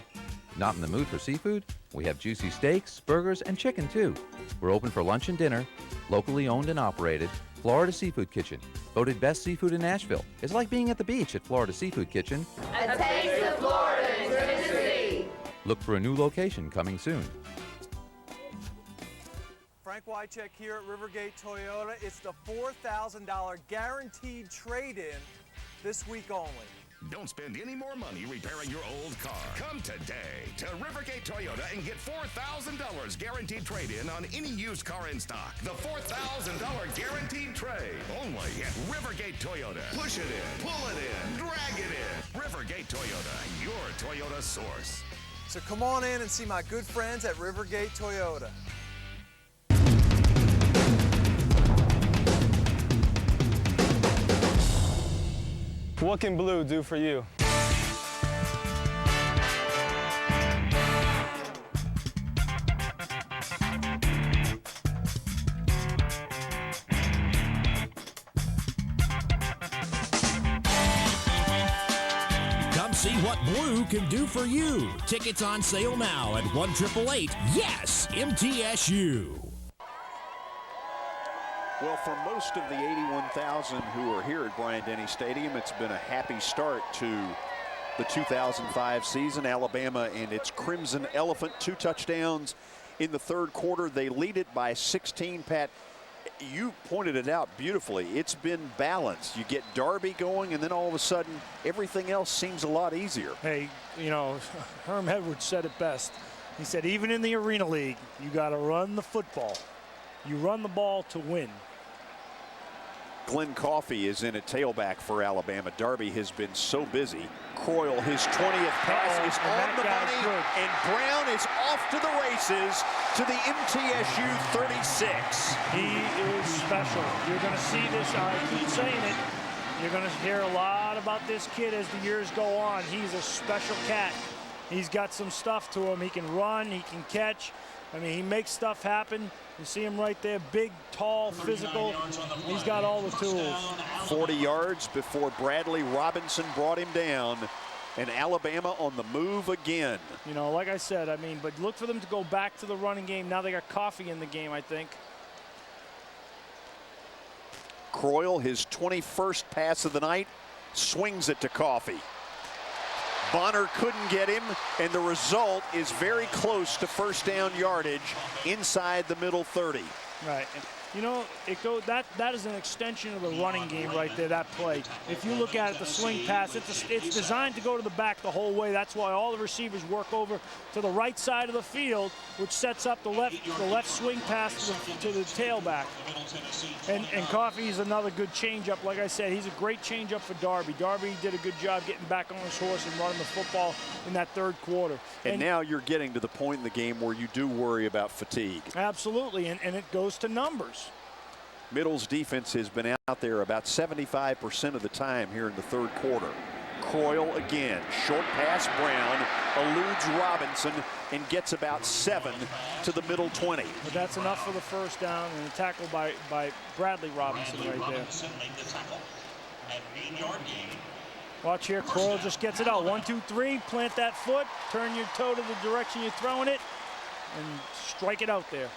S14: Not in the mood for seafood? We have juicy steaks, burgers, and chicken too. We're open for lunch and dinner, locally owned and operated. Florida Seafood Kitchen, voted best seafood in Nashville. It's like being at the beach at Florida Seafood Kitchen.
S15: A taste of Florida in Tennessee.
S14: Look for a new location coming soon.
S17: Frank Wycheck here at Rivergate Toyota. It's the $4,000 guaranteed trade-in this week only.
S18: Don't spend any more money repairing your old car. Come today to Rivergate Toyota and get $4,000 guaranteed trade-in on any used car in stock. The $4,000 guaranteed trade. Only at Rivergate Toyota. Push it in, pull it in, drag it in. Rivergate Toyota, your Toyota source.
S17: So come on in and see my good friends at Rivergate Toyota.
S8: What can blue do for you?
S9: Come see what blue can do for you. Tickets on sale now at 1-888-YES-MTSU.
S2: Well, for most of the 81,000 who are here at Bryant-Denny Stadium, it's been a happy start to the 2005 season. Alabama and its Crimson Elephant, 2 touchdowns in the third quarter. They lead it by 16, Pat. You pointed it out beautifully. It's been balanced. You get Darby going, and then all of a sudden, everything else seems a lot easier.
S1: Hey, you know, Herm Edwards said it best. He said, even in the Arena League, you got to run the football. You run the ball to win.
S2: Glenn Coffey is in at tailback for Alabama. Darby has been so busy. Croyle, his 20th pass is on the money, and Brown is off to the races to the MTSU 36.
S1: He is special. You're going to see this, I keep saying it, you're going to hear a lot about this kid as the years go on. He's a special cat. He's got some stuff to him. He can run, he can catch. I mean, he makes stuff happen. You see him right there, big, tall, physical. He's got all the tools.
S2: 40 yards before Bradley Robinson brought him down. And Alabama on the move again.
S1: You know, like I said, I mean, but look for them to go back to the running game. Now they got Coffey in the game, I think.
S2: Croyle, his 21st pass of the night, swings it to Coffey. Bonner couldn't get him, and the result is very close to first down yardage inside the middle 30.
S1: Right. You know, that is an extension of the running game right there, that play. If you look at it, the swing pass, it's designed to go to the back the whole way. That's why all the receivers work over to the right side of the field, which sets up the left swing pass to the tailback. And Coffey is another good changeup. Like I said, he's a great changeup for Darby. Darby did a good job getting back on his horse and running the football in that third quarter.
S2: And now you're getting to the point in the game where you do worry about fatigue.
S1: Absolutely, and it goes to numbers.
S2: Middle's defense has been out there about 75% of the time here in the third quarter. Croyle again, short pass Brown, eludes Robinson and gets about 7 to the middle 20.
S1: But that's enough for the first down and a tackle by Bradley Robinson right there. Watch here, Croyle just gets it out. 1, 2, 3, plant that foot, turn your toe to the direction you're throwing it, and strike it out there.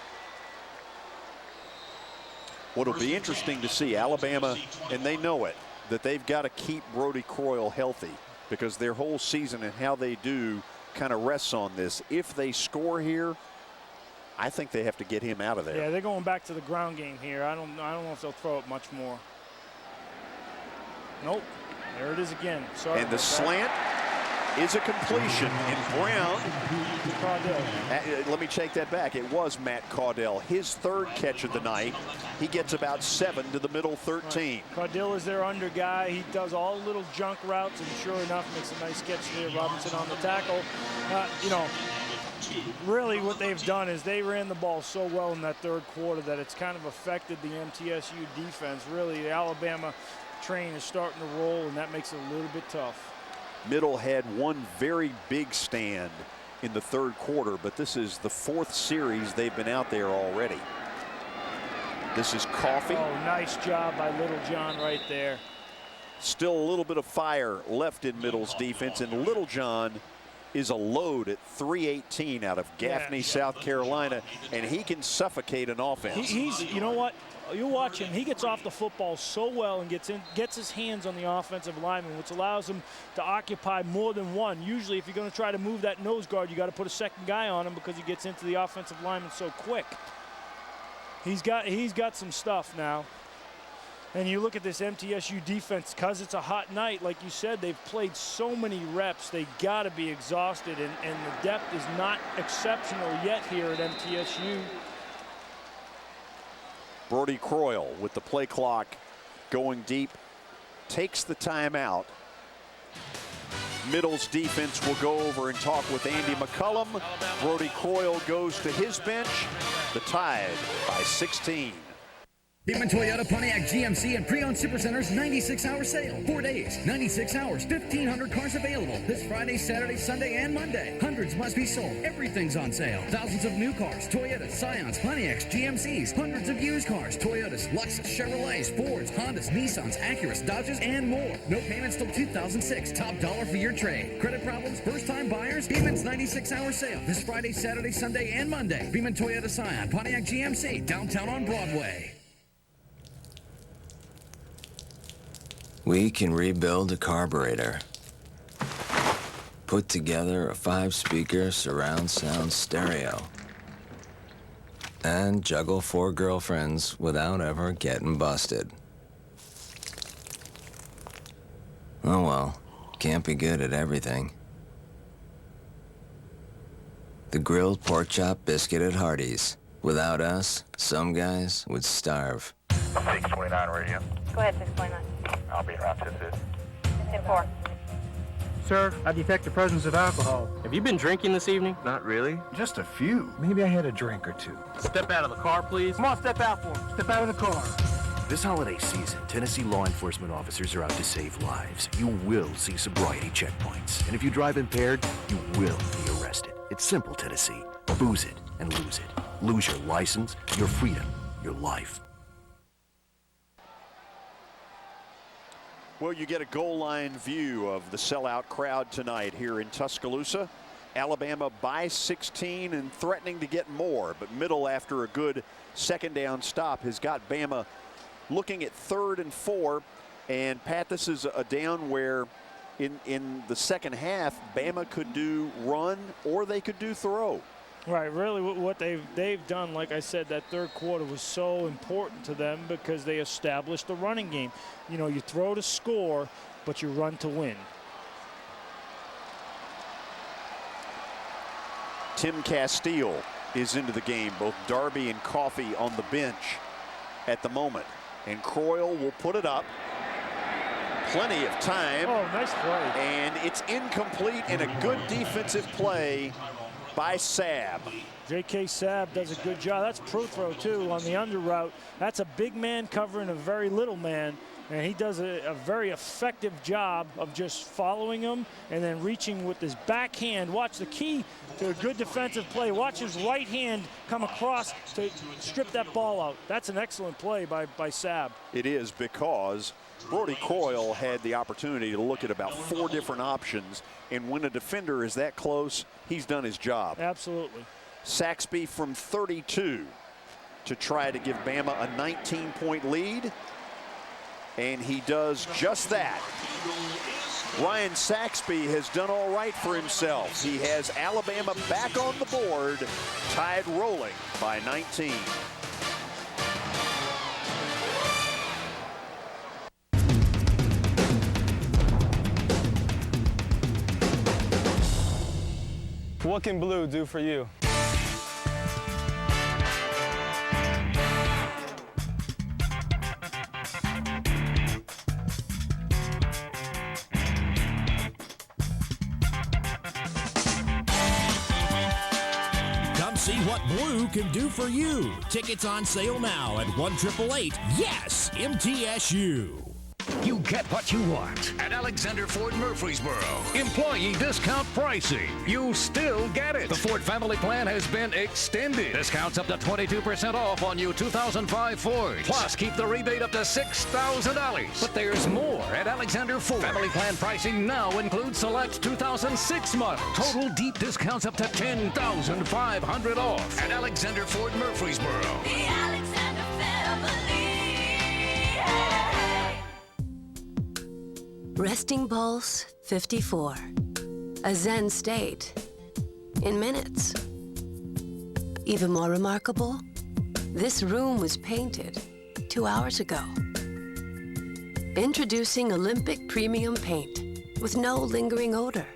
S2: What'll be interesting to see, Alabama, and they know it, that they've got to keep Brody Croyle healthy because their whole season and how they do kind of rests on this. If they score here, I think they have to get him out of there.
S1: Yeah, they're going back to the ground game here. I don't know if they'll throw it much more. Nope. There it is again. Sorry.
S2: And the slant is a completion. And Brown, let me take that back. It was Matt Caudell. His third catch of the night. He gets about 7 to the middle 13.
S1: Right. Caudell is their under guy. He does all the little junk routes, and sure enough, makes a nice catch there. Robinson on the tackle. You know, really what they've done is they ran the ball so well in that third quarter that it's kind of affected the MTSU defense. Really, the Alabama train is starting to roll, and that makes it a little bit tough.
S2: Middle had one very big stand in the third quarter, but this is the 4th series they've been out there already. This is Coffey.
S1: Oh, nice job by Littlejohn right there.
S2: Still a little bit of fire left in Middle's defense, and Littlejohn is a load at 318 out of Gaffney, South Carolina, and he can suffocate an offense.
S1: He's, you know what? You watch him, he gets off the football so well and gets his hands on the offensive lineman, which allows him to occupy more than one. Usually, if you're going to try to move that nose guard, you got to put a second guy on him because he gets into the offensive lineman so quick. He's got some stuff now. And you look at this MTSU defense, because it's a hot night, like you said, they've played so many reps, they got to be exhausted, and the depth is not exceptional yet here at MTSU.
S2: Brody Croyle with the play clock going deep, takes the timeout. Middle's defense will go over and talk with Andy McCullum. Brody Croyle goes to his bench. The Tide by 16.
S7: Bama Toyota Pontiac GMC and pre-owned supercenters 96-hour sale. 4 days, 96 hours, 1,500 cars available. This Friday, Saturday, Sunday, and Monday. Hundreds must be sold. Everything's on sale. Thousands of new cars, Toyotas, Scions, Pontiacs, GMCs. Hundreds of used cars, Toyotas, Lexus, Chevrolets, Fords, Hondas, Nissans, Acuras, Dodges, and more. No payments till 2006. Top dollar for your trade. Credit problems, first-time buyers? Beeman's 96-hour sale. This Friday, Saturday, Sunday, and Monday. Beeman Toyota, Scion, Pontiac GMC, downtown on Broadway.
S11: We can rebuild a carburetor, put together a 5-speaker surround sound stereo, and juggle 4 girlfriends without ever getting busted. Oh well, can't be good at everything. The grilled pork chop biscuit at Hardee's. Without us, some guys would starve.
S12: 629 radio.
S13: Go ahead, 629.
S12: I'll be around 10-2.
S13: 10-4.
S25: Sir, I detect the presence of alcohol.
S26: Have you been drinking this evening?
S25: Not really. Just a few. Maybe I had a drink or two.
S26: Step out of the car, please.
S25: Come on, step out for me. Step out of the car.
S27: This holiday season, Tennessee law enforcement officers are out to save lives. You will see sobriety checkpoints. And if you drive impaired, you will be arrested. It's simple, Tennessee. Booze it and lose it. Lose your license, your freedom, your life.
S2: Well, you get a goal line view of the sellout crowd tonight here in Tuscaloosa. Alabama by 16 and threatening to get more, but Middle, after a good second down stop, has got Bama looking at 3rd and 4. And Pat, this is a down where in the second half, Bama could do run or they could do throw.
S1: Right, really what they've done, like I said, that third quarter was so important to them because they established the running game. You know, you throw to score, but you run to win.
S2: Tim Castile is into the game. Both Darby and Coffey on the bench at the moment. And Croyle will put it up. Plenty of time.
S1: Oh, nice play.
S2: And it's incomplete, and a good defensive play by Sabb.
S1: J.K. Sabb does a good job. That's pro throw, too, on the under route. That's a big man covering a very little man, and he does a very effective job of just following him and then reaching with his backhand. Watch the key to a good defensive play. Watch his right hand come across to strip that ball out. That's an excellent play by Sabb.
S2: It is, because Brody Croyle had the opportunity to look at about 4 different options, and when a defender is that close, he's done his job.
S1: Absolutely.
S2: Saxby from 32 to try to give Bama a 19-point lead, and he does just that. Ryan Saxby has done all right for himself. He has Alabama back on the board, tied rolling by 19.
S8: What can blue do for you?
S9: Come see what blue can do for you. Tickets on sale now at 1-888-YES-MTSU.
S6: You get what you want at Alexander Ford Murfreesboro. Employee discount pricing. You still get it. The Ford family plan has been extended. Discounts up to 22% off on new 2005 Fords. Plus, keep the rebate up to $6,000. But there's more at Alexander Ford. Family plan pricing now includes select 2006 models. Total deep discounts up to $10,500 off at Alexander Ford Murfreesboro.
S15: The Alexander family.
S10: Resting pulse 54. A Zen state in minutes. Even more remarkable, this room was painted 2 hours ago. Introducing Olympic Premium Paint with no lingering odor.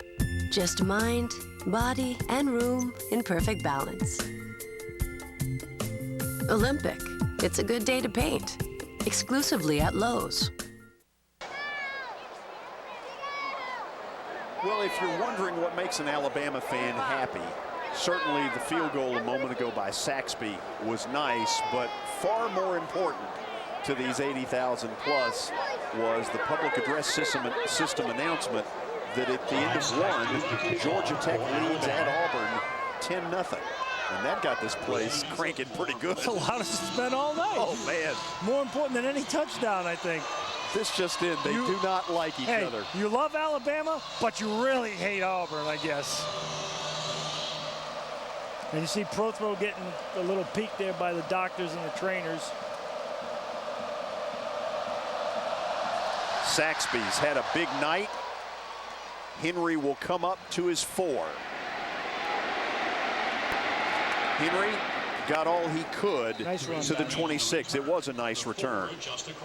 S10: Just mind, body, and room in perfect balance. Olympic, it's a good day to paint. Exclusively at Lowe's.
S2: Well, if you're wondering what makes an Alabama fan happy, certainly the field goal a moment ago by Saxby was nice, but far more important to these 80,000 plus was the public address system announcement that at the end of one, Georgia Tech leads at Auburn 10-0. And that got this place cranking pretty good.
S1: That's a lot of suspense all night.
S2: Oh, man.
S1: More important than any touchdown, I think.
S2: This just in, they do not like each other.
S1: You love Alabama, but you really hate Auburn, I guess. And you see Prothro getting a little peek there by the doctors and the trainers.
S2: Saxby's had a big night. Henry will come up to his 4. Henry got all he could to the 26. It was a nice return.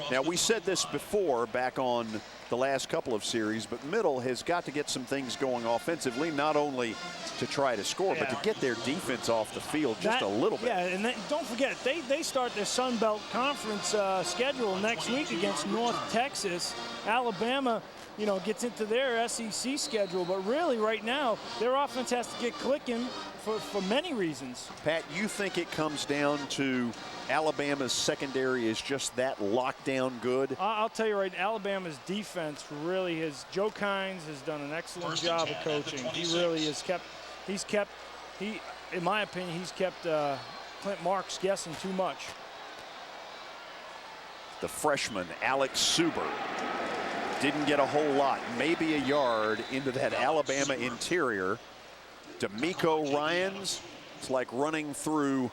S2: Now, we said this before back on the last couple of series, but Middle has got to get some things going offensively, not only to try to score, but to get their defense off the field just a little bit.
S1: Yeah, and don't forget, they start their Sun Belt Conference schedule next week against North Texas. Alabama, you know, gets into their SEC schedule, but really right now, their offense has to get clicking for many reasons.
S2: Pat, you think it comes down to Alabama's secondary is just that lockdown good?
S1: I'll tell you right, Alabama's defense really has, Joe Kynes has done an excellent job of coaching. He really has in my opinion, he's kept Clint Marks guessing too much.
S2: The freshman, Alex Suber, didn't get a whole lot, maybe a yard into that Alabama interior. D'Amico Ryans, it's like running through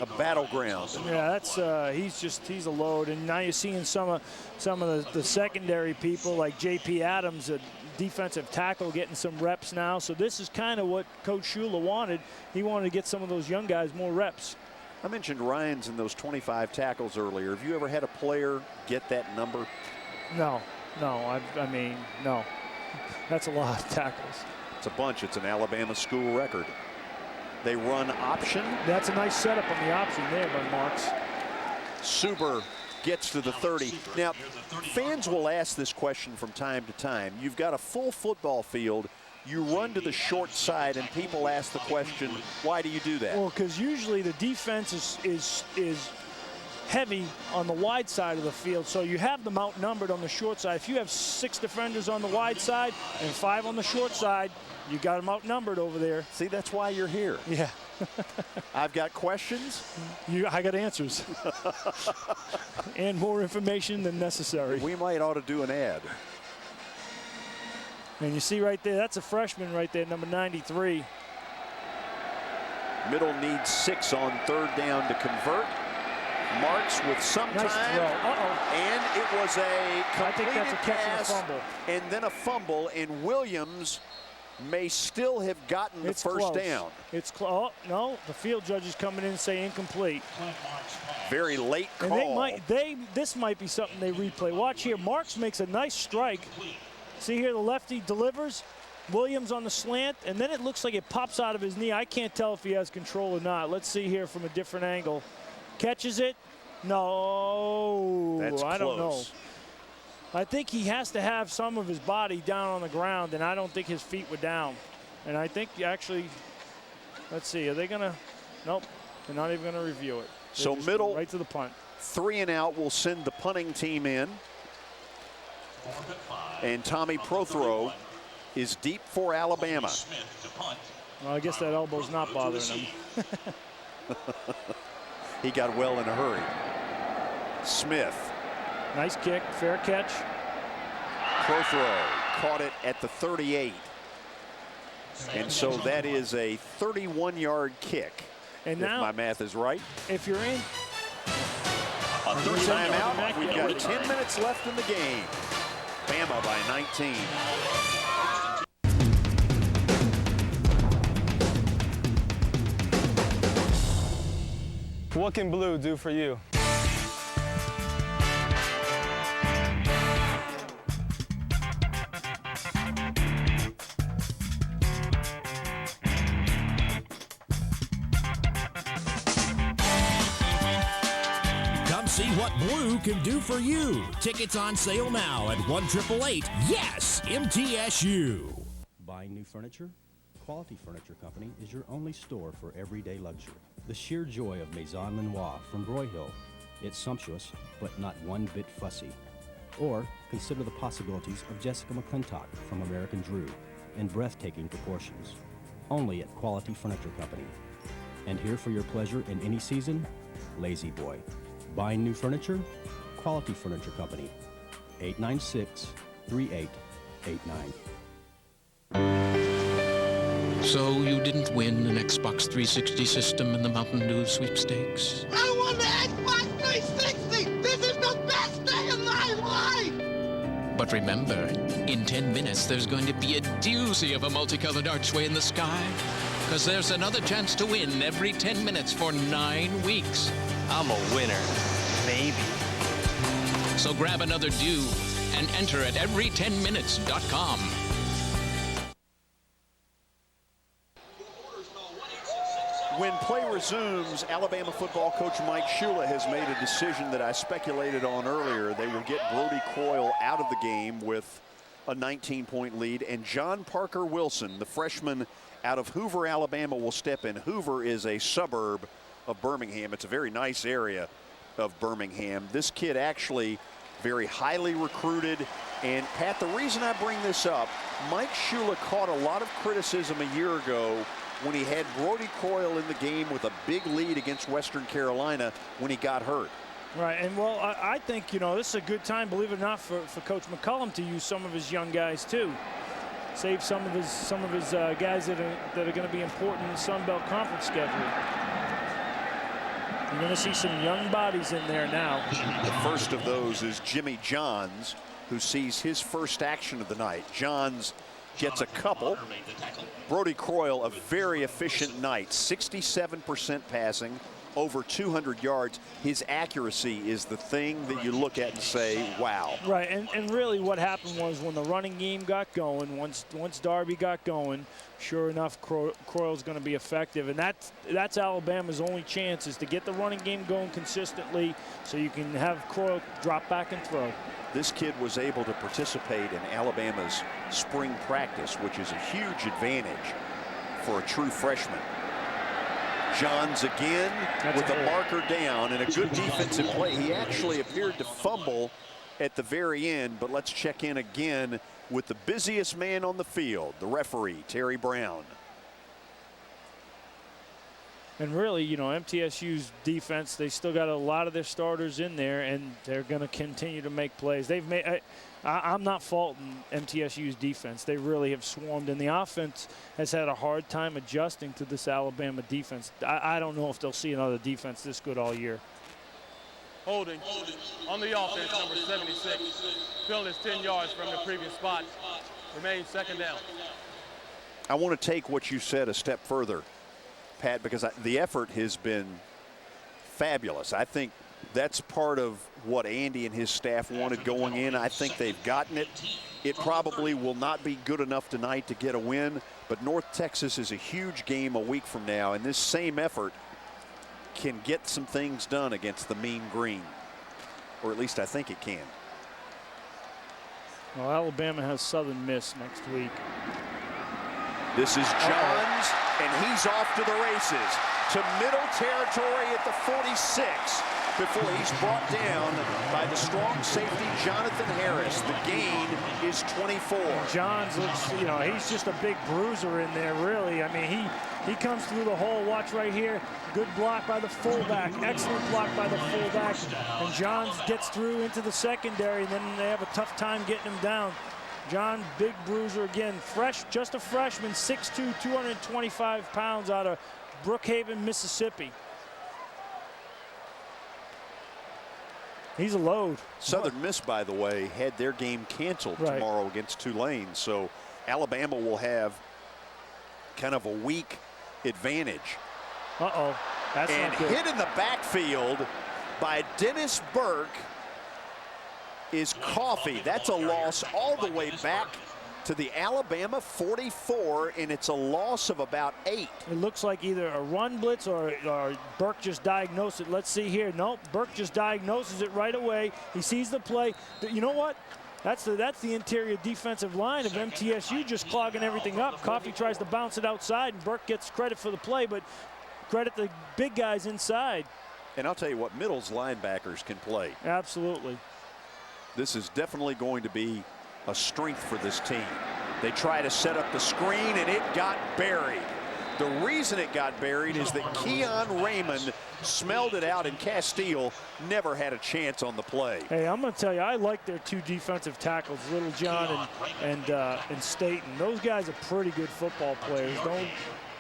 S2: a battleground.
S1: Yeah, that's he's a load, and now you're seeing some of the secondary people like J.P. Adams, a defensive tackle getting some reps now. So this is kind of what Coach Shula wanted. He wanted to get some of those young guys more reps.
S2: I mentioned Ryan's in those 25 tackles earlier. Have you ever had a player get that number?
S1: No. I mean, no. That's a lot of tackles.
S2: It's a bunch. It's an Alabama school record. They run option.
S1: That's a nice setup on the option there by Marks.
S2: Suber gets to the 30. Now, fans will ask this question from time to time. You've got a full football field. You run to the short side, and people ask the question, why do you do that?
S1: Well, because usually the defense is heavy on the wide side of the field, so you have them outnumbered on the short side. If you have 6 defenders on the wide side and 5 on the short side, you got them outnumbered over there.
S2: See, that's why you're here.
S1: Yeah.
S2: I've got questions.
S1: I got answers. And more information than necessary.
S2: We might ought to do an ad.
S1: And you see right there, that's a freshman right there, number 93.
S2: Middle needs 6 on 3rd down to convert. Marks with some
S1: nice
S2: time.
S1: Throw.
S2: And it was a completed
S1: I think that's a catch and a fumble.
S2: And then a fumble, and Williams may still have gotten the first down.
S1: It's close. Oh, no, the field judge is coming in and saying incomplete.
S2: Very late call.
S1: And this might be something they replay. Watch here, Marks makes a nice strike. See here, the lefty delivers. Williams on the slant, and then it looks like it pops out of his knee. I can't tell if he has control or not. Let's see here from a different angle. Catches it. No,
S2: that's
S1: I don't know.
S2: close.
S1: I think he has to have some of his body down on the ground, and I don't think his feet were down. And I think actually, let's see, are they gonna? Nope, they're not even gonna review it.
S2: So middle,
S1: right to the punt.
S2: 3 and out will send the punting team in. And Tommy Prothro is deep for Alabama.
S1: Well, I guess that elbow's not bothering him.
S2: He got well in a hurry. Smith.
S1: Nice kick, fair catch.
S2: Prothro caught it at the 38. And so that is a 31-yard kick,
S1: and now,
S2: if my math is right.
S1: If you're in
S2: a third timeout, we've got 10 minutes left in the game. Bama by 19.
S8: What can blue do for you?
S9: Come see what blue can do for you. Tickets on sale now at 1-888-YES-MTSU.
S3: Buying new furniture? Quality Furniture Company is your only store for everyday luxury. The sheer joy of Maison Lenoir from Broyhill. It's sumptuous, but not one bit fussy. Or consider the possibilities of Jessica McClintock from American Drew in breathtaking proportions. Only at Quality Furniture Company. And here for your pleasure in any season, Lazy Boy. Buying new furniture? Quality Furniture Company. 896-3889.
S16: So you didn't win an Xbox 360 system in the Mountain Dew sweepstakes?
S15: I won the Xbox 360! This is the best day of my life!
S16: But remember, in 10 minutes there's going to be a doozy of a multicolored archway in the sky. Because there's another chance to win every 10 minutes for 9 weeks.
S19: I'm a winner. Maybe.
S16: So grab another Dew and enter at every10minutes.com.
S2: When play resumes, Alabama football coach Mike Shula has made a decision that I speculated on earlier. They will get Brody Croyle out of the game with a 19-point lead, and John Parker Wilson, the freshman out of Hoover, Alabama, will step in. Hoover is a suburb of Birmingham. It's a very nice area of Birmingham. This kid actually very highly recruited. And Pat, the reason I bring this up, Mike Shula caught a lot of criticism a year ago when he had Brody Croyle in the game with a big lead against Western Carolina when he got hurt.
S1: Right, and well, I think, you know, this is a good time, believe it or not, for Coach McCollum to use some of his young guys too. Save some of his guys that are going to be important in the Sun Belt Conference schedule. You're going to see some young bodies in there now.
S2: The first of those is Jimmy Johns, who sees his first action of the night. Johns gets a couple. Brody Croyle, a very efficient night, 67% passing, over 200 yards. His accuracy is the thing that you look at and say, wow.
S1: Right, and really what happened was when the running game got going, once Darby got going, sure enough, Croyle's going to be effective. And that's Alabama's only chance, is to get the running game going consistently so you can have Croyle drop back and throw.
S2: This kid was able to participate in Alabama's spring practice, which is a huge advantage for a true freshman. Johns again with the marker down and a good defensive play. He actually appeared to fumble at the very end, but let's check in again with the busiest man on the field, the referee, Terry Brown.
S1: And really, you know, MTSU's defense, they still got a lot of their starters in there, and they're going to continue to make plays. They've made. I'm not faulting MTSU's defense. They really have swarmed, and the offense has had a hard time adjusting to this Alabama defense. I don't know if they'll see another defense this good all year.
S8: Holding on the offense, number 76. Field is 10 yards from the previous spot. Remains second down.
S2: I want to take what you said a step further, Pat, because the effort has been fabulous. I think that's part of what Andy and his staff wanted going in. I think they've gotten it. It probably will not be good enough tonight to get a win, but North Texas is a huge game a week from now, and this same effort can get some things done against the Mean Green, or at least I think it can.
S1: Well, Alabama has Southern Miss next week.
S2: This is Johns, and he's off to the races to middle territory at the 46 before he's brought down by the strong safety Jonathan Harris. The gain is 24.
S1: Johns looks, you know, he's just a big bruiser in there, really. I mean, he comes through the hole. Watch right here. Good block by the fullback. Excellent block by the fullback. And Johns gets through into the secondary, and then they have a tough time getting him down. John, big bruiser again. Fresh, just a freshman, 6'2", 225 pounds out of Brookhaven, Mississippi. He's a load.
S2: Southern Miss, by the way, had their game canceled tomorrow against Tulane, so Alabama will have kind of a weak advantage.
S1: Uh-oh, that's not good.
S2: And hit in the backfield by Dennis Burke is Coffee. That's a loss all the way back to the Alabama 44, and it's a loss of about 8.
S1: It looks like either a run blitz or Burke just diagnosed it. Let's see here. Nope, Burke just diagnoses it right away. He sees the play. You know what? That's the interior defensive line of MTSU just clogging everything up. Coffee tries to bounce it outside, and Burke gets credit for the play, but credit the big guys inside.
S2: And I'll tell you what, middle's linebackers can play.
S1: Absolutely.
S2: This is definitely going to be a strength for this team. They try to set up the screen, and it got buried. The reason it got buried is that Keon Raymond smelled it out, and Castile never had a chance on the play.
S1: Hey, I'm going to tell you, I like their two defensive tackles, Little John and Staten. Those guys are pretty good football players.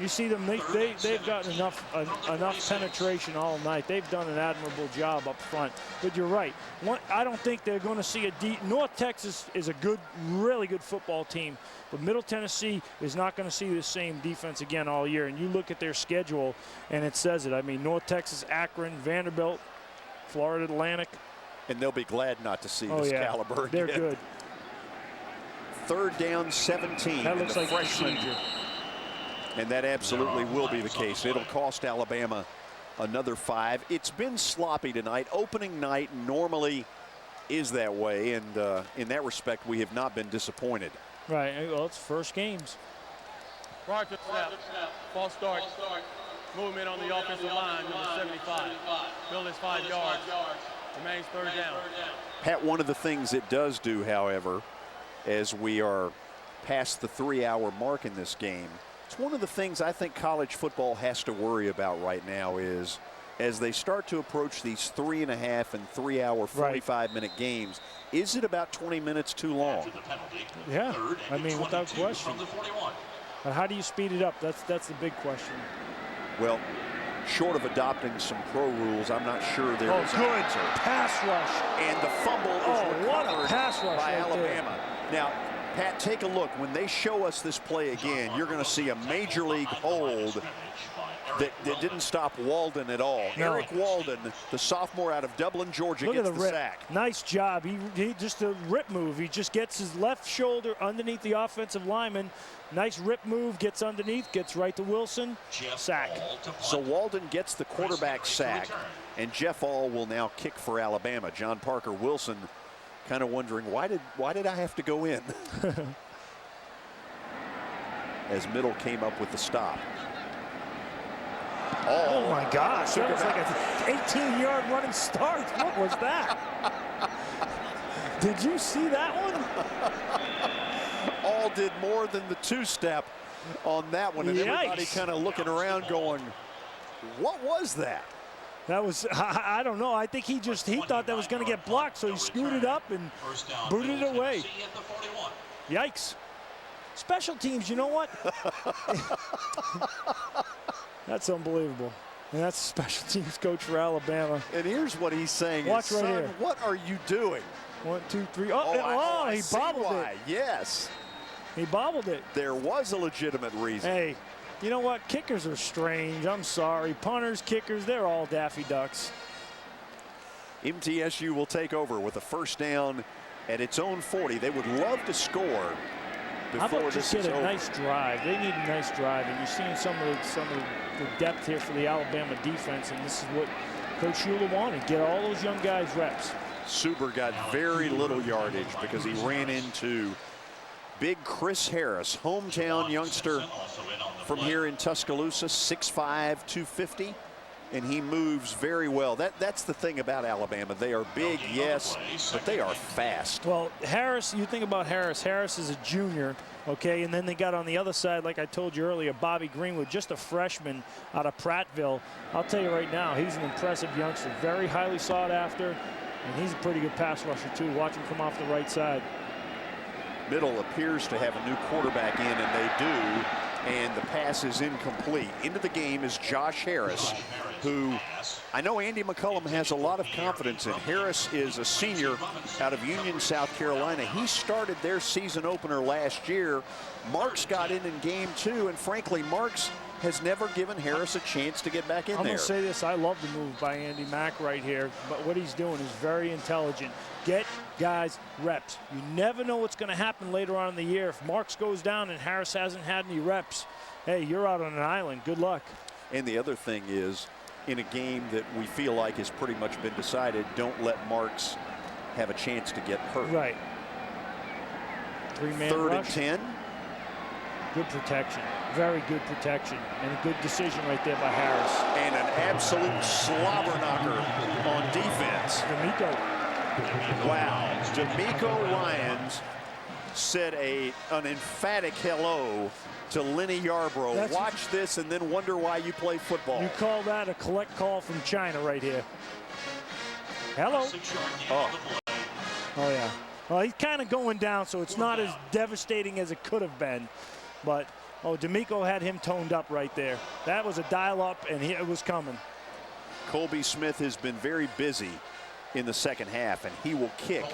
S1: You see them, they've gotten enough penetration all night. They've done an admirable job up front. But you're right. I don't think they're going to see North Texas is a really good football team. But Middle Tennessee is not going to see the same defense again all year. And you look at their schedule, and it says it. I mean, North Texas, Akron, Vanderbilt, Florida Atlantic.
S2: And they'll be glad not to see this caliber again.
S1: They're good.
S2: 3rd down, 17.
S1: That looks like
S2: freshman. And that absolutely will be the case. It'll cost Alabama another 5. It's been sloppy tonight. Opening night normally is that way, and in that respect, we have not been disappointed.
S1: Right. Well, it's first games.
S8: Prior to snap, false start. Movement on the offensive line, number 75. Field is 5 yards. Remains 3rd down.
S2: Pat, one of the things it does do, however, as we are past the 3-hour mark in this game, it's one of the things I think college football has to worry about right now is as they start to approach these 3.5 and 3-hour 45-minute games, is it about 20 minutes too long?
S1: Yeah, I mean, without question. But how do you speed it up? That's the big question.
S2: Well, short of adopting some pro rules, I'm not sure there was
S1: good
S2: an answer.
S1: pass rush.
S2: And the fumble is
S1: what a
S2: recovered
S1: pass rush
S2: by
S1: right
S2: Alabama. Now, Pat, take a look. When they show us this play again, you're going to see a major league hold that didn't stop Walden at all.
S1: No.
S2: Eric Walden, the sophomore out of Dublin, Georgia,
S1: Look
S2: gets
S1: at the
S2: the
S1: rip.
S2: sack.
S1: Nice job. He just a rip move. He just gets his left shoulder underneath the offensive lineman. Nice rip move, gets underneath, gets right to Wilson, sack.
S2: So Walden gets the quarterback sack, and Jeff All will now kick for Alabama. John Parker Wilson kind of wondering, why did I have to go in? As Middle came up with the stop.
S1: Oh my gosh, that was like an 18-yard running start. What was that? Did you see that one?
S2: All did more than the two-step on that one, and everybody
S1: Yikes.
S2: kind of looking around going, what was that?
S1: That was, I don't know. I think he thought that was going to get blocked, so he scooted up and booted it away. Yikes. Special teams, you know what? That's unbelievable. And that's the special teams coach for Alabama.
S2: And here's what he's saying.
S1: Watch right
S2: Son,
S1: here.
S2: What are you doing?
S1: 1, 2, 3.
S2: I
S1: He
S2: see
S1: bobbled
S2: why.
S1: it.
S2: Yes.
S1: He bobbled it.
S2: There was a legitimate reason.
S1: Hey, you know what? Kickers are strange. I'm sorry. Punters, kickers, they're all Daffy Ducks.
S2: MTSU will take over with a first down at its own 40. They would love to score
S1: How
S2: before
S1: about
S2: this
S1: just
S2: is
S1: get a
S2: over.
S1: nice drive? They need a nice drive, and you're seeing some of the depth here for the Alabama defense, and this is what Coach Shula wanted. Get all those young guys reps.
S2: Suber got very little yardage because he ran into big Chris Harris, hometown youngster from here in Tuscaloosa, 6'5", 250. And he moves very well. That's the thing about Alabama. They are big, yes, but they are fast.
S1: Well, Harris, you think about Harris. Harris is a junior, okay? And then they got on the other side, like I told you earlier, Bobby Greenwood, just a freshman out of Prattville. I'll tell you right now, he's an impressive youngster, very highly sought after, and he's a pretty good pass rusher, too. Watch him come off the right side.
S2: Middle appears to have a new quarterback in, and they do. And the pass is incomplete. Into the game is Josh Harris, who I know Andy McCullum has a lot of confidence in. Harris is a senior out of Union, South Carolina. He started their season opener last year. Marks got in game 2, and frankly, Marks has never given Harris a chance to get back in
S1: I'm
S2: there.
S1: going to say this. I love the move by Andy Mack right here, but what he's doing is very intelligent. Get guys reps. You never know what's going to happen later on in the year. If Marks goes down and Harris hasn't had any reps, hey, you're out on an island. Good luck.
S2: And the other thing is, in a game that we feel like has pretty much been decided, don't let Marks have a chance to get hurt.
S1: Right. 3-man
S2: Third
S1: rush.
S2: and 10.
S1: Good protection. Very good protection. And a good decision right there by Harris.
S2: And an absolute slobber knocker on defense.
S1: D'Amico.
S2: Wow. D'Amico Ryans said an emphatic hello to Lenny Yarbrough. Watch this and then wonder why you play football.
S1: You call that a collect call from China right here. Hello.
S2: Oh,
S1: yeah. Well, he's kind of going down, so it's not as devastating as it could have been. But, D'Amico had him toned up right there. That was a dial-up, and it was coming.
S2: Colby Smith has been very busy in the second half, and he will kick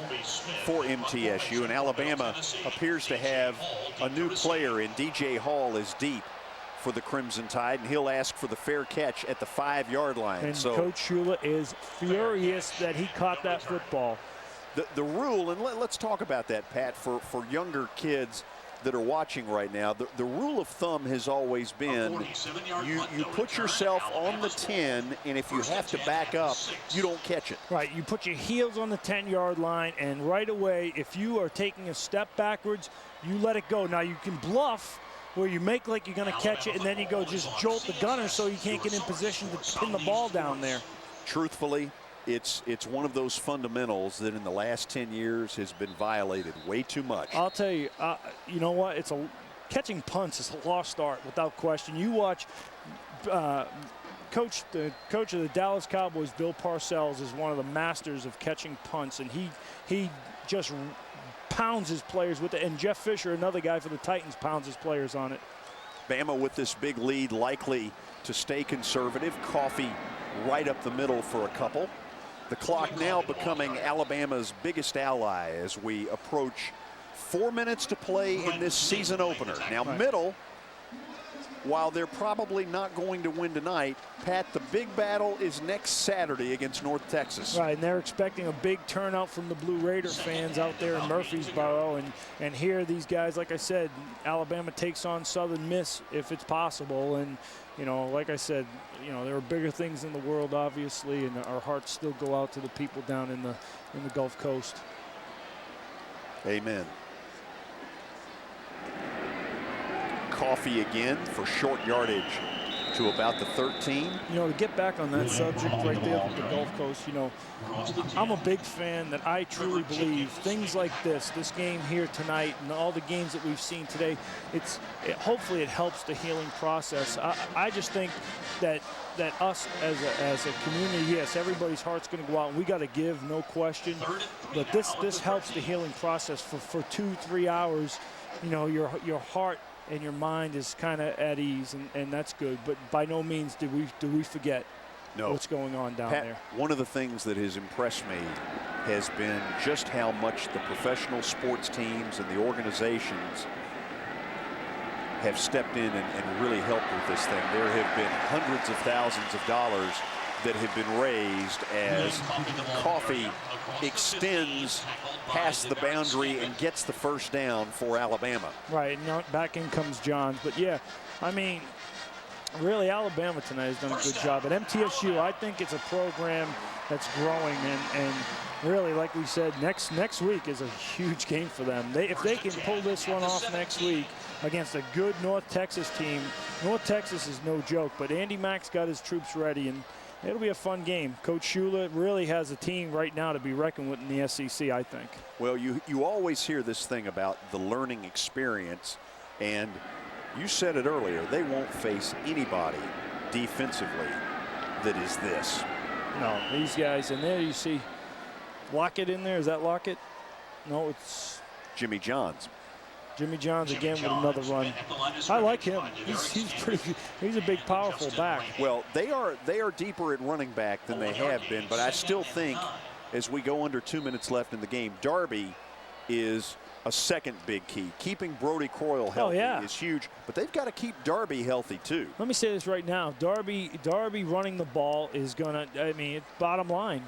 S2: for MTSU. And Alabama appears to have a new player in DJ Hall is deep for the Crimson Tide, and he'll ask for the fair catch at the 5-yard line.
S1: And
S2: so
S1: Coach Shula is furious that he caught that football.
S2: The rule, and let's talk about that, Pat, for younger kids that are watching right now, the rule of thumb has always been you put yourself on the 10, and if you have to back up, you don't catch it.
S1: Right, you put your heels on the 10-yard line, and right away, if you are taking a step backwards, you let it go. Now, you can bluff where you make like you're going to catch it, and then you go just jolt the gunner so you can't get in position to pin the ball down there.
S2: Truthfully, it's one of those fundamentals that in the last 10 years has been violated way too much.
S1: I'll tell you, you know what? Catching punts is a lost art without question. You watch the coach of the Dallas Cowboys, Bill Parcells, is one of the masters of catching punts, and he just pounds his players with it. And Jeff Fisher, another guy for the Titans, pounds his players on it.
S2: Bama with this big lead, likely to stay conservative. Coffee right up the middle for a couple. The clock now becoming Alabama's biggest ally as we approach 4 minutes to play in this season opener. Now, Middle, while they're probably not going to win tonight, Pat, the big battle is next Saturday against North Texas.
S1: Right, and they're expecting a big turnout from the Blue Raider fans out there in Murfreesboro. And here these guys, like I said, Alabama takes on Southern Miss if it's possible. And, you know, like I said, you know, there are bigger things in the world, obviously, and our hearts still go out to the people down in the Gulf Coast.
S2: Amen. Coffee again for short yardage to about the 13.
S1: You know, to get back on that subject right there with the Gulf Coast, you know, I'm a big fan that I truly believe things like this game here tonight and all the games that we've seen today, hopefully it helps the healing process. I just think that us as a community, yes, everybody's heart's going to go out and we got to give, no question, but this helps the healing process for 2-3 hours. You know, your heart and your mind is kind of at ease, and that's good. But by no means do we forget what's going on down
S2: Pat,
S1: there.
S2: One of the things that has impressed me has been just how much the professional sports teams and the organizations have stepped in and really helped with this thing. There have been hundreds of thousands of dollars that have been raised as Coffee extends past the boundary and gets the first down for Alabama.
S1: Right, now back in comes Johns. But yeah, I mean, really Alabama tonight has done a good job. At MTSU, I think it's a program that's growing, and really, like we said, next week is a huge game for them. If they can pull this one off next week against a good North Texas team, North Texas is no joke, but Andy Mack's got his troops ready, and it'll be a fun game. Coach Shula really has a team right now to be reckoned with in the SEC, I think.
S2: Well, you always hear this thing about the learning experience, and you said it earlier, they won't face anybody defensively that is this.
S1: No, these guys, and there you see Lockett in there. Is that Lockett? No, it's
S2: Jimmy Johns.
S1: Jimmy Johns again with another run. I like him. He's pretty. He's a big, powerful back.
S2: Well, they are deeper at running back than they have been, but I still think as we go under 2 minutes left in the game, Darby is a second big key. Keeping Brody Croyle healthy is huge, but they've got to keep Darby healthy too.
S1: Let me say this right now. Darby running the ball is gonna. I mean, bottom line.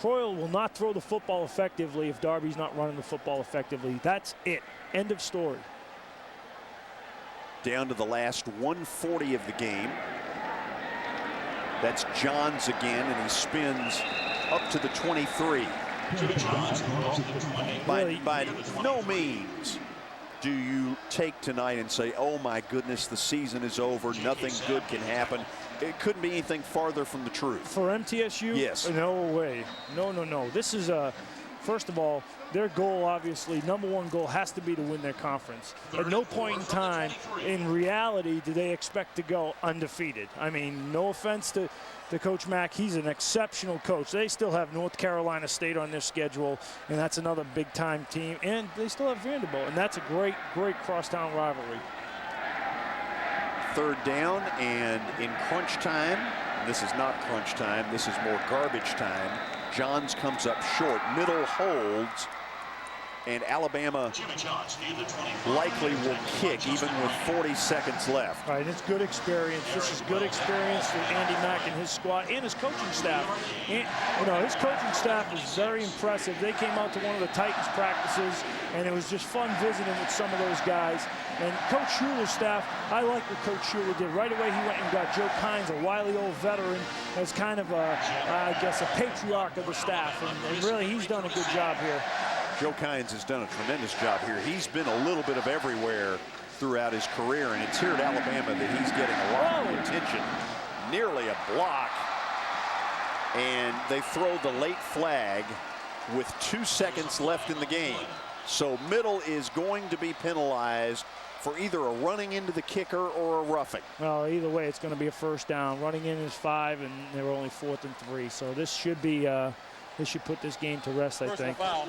S1: Croyle will not throw the football effectively if Darby's not running the football effectively. That's it. End of story.
S2: Down to the last 140 of the game. That's Johns again, and he spins up to the 23. By no means do you take tonight and say, oh my goodness, the season is over, nothing good can happen. It couldn't be anything farther from the truth.
S1: For MTSU?
S2: Yes.
S1: No way. No. This is first of all, their goal, obviously, #1 goal has to be to win their conference. At no point in time, in reality, do they expect to go undefeated. I mean, no offense to Coach Mack. He's an exceptional coach. They still have North Carolina State on their schedule, and that's another big-time team. And they still have Vanderbilt, and that's a great crosstown rivalry.
S2: Third down, and in crunch time, this is not crunch time, this is more garbage time. Johns comes up short, Middle holds, and Alabama likely will kick even with 40 seconds left.
S1: All right, it's good experience. This is good experience for Andy Mack and his squad and his coaching staff. And, you know, his coaching staff is very impressive. They came out to one of the Titans practices, and it was just fun visiting with some of those guys. And Coach Shula's staff, I like what Coach Shula did. Right away, he went and got Joe Kynes, a wily old veteran, as kind of I guess, a patriarch of the staff. And really, he's done a good job here.
S2: Joe Kynes has done a tremendous job here. He's been a little bit of everywhere throughout his career, and it's here at Alabama that he's getting a lot of attention. Nearly a block, and they throw the late flag with 2 seconds left in the game. So Middle is going to be penalized for either a running into the kicker or a roughing.
S1: Well, either way, it's going to be a first down. Running in is 5, and they were only 4th and 3. So this should be this should put this game to rest, I think.
S8: Foul.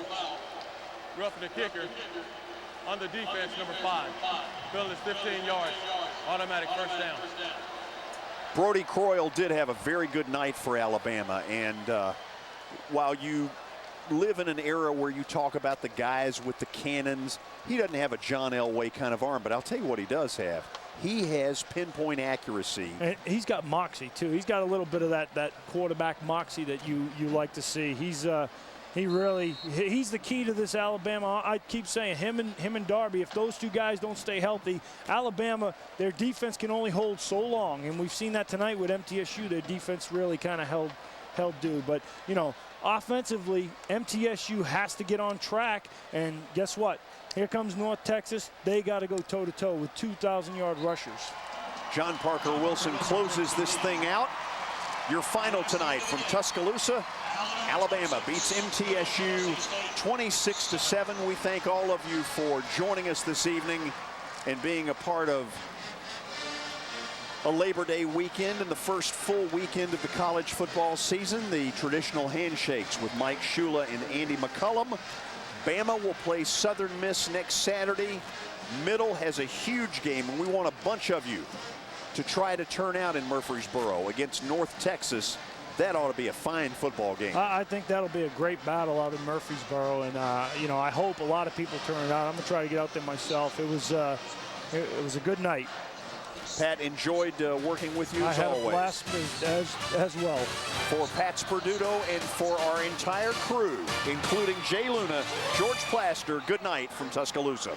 S8: Roughing the kicker. Under defense, number 5. Penalty is 15 yards. Automatic first down.
S2: Brody Croyle did have a very good night for Alabama, and while you live in an era where you talk about the guys with the cannons, he doesn't have a John Elway kind of arm, but I'll tell you what he does have. He has pinpoint accuracy.
S1: And he's got moxie too. He's got a little bit of that quarterback moxie that you like to see. He's the key to this Alabama. I keep saying him and Darby, if those two guys don't stay healthy, Alabama, their defense can only hold so long, and we've seen that tonight with MTSU. Their defense really kind of held due. But you know, offensively, MTSU has to get on track, and guess what? Here comes North Texas. They got to go toe-to-toe with 2,000-yard rushers.
S2: John Parker Wilson closes this thing out. Your final tonight from Tuscaloosa. Alabama beats MTSU 26-7. We thank all of you for joining us this evening and being a part of a Labor Day weekend and the first full weekend of the college football season. The traditional handshakes with Mike Shula and Andy McCullum. Bama will play Southern Miss next Saturday. Middle has a huge game, and we want a bunch of you to try to turn out in Murfreesboro against North Texas. That ought to be a fine football game.
S1: I think that'll be a great battle out in Murfreesboro, and you know, I hope a lot of people turn out. I'm gonna try to get out there myself. It was a good night.
S2: Pat, enjoyed working with you as always.
S1: I had a blast as well.
S2: For Pat Sperduto and for our entire crew, including Jay Luna, George Plaster, good night from Tuscaloosa.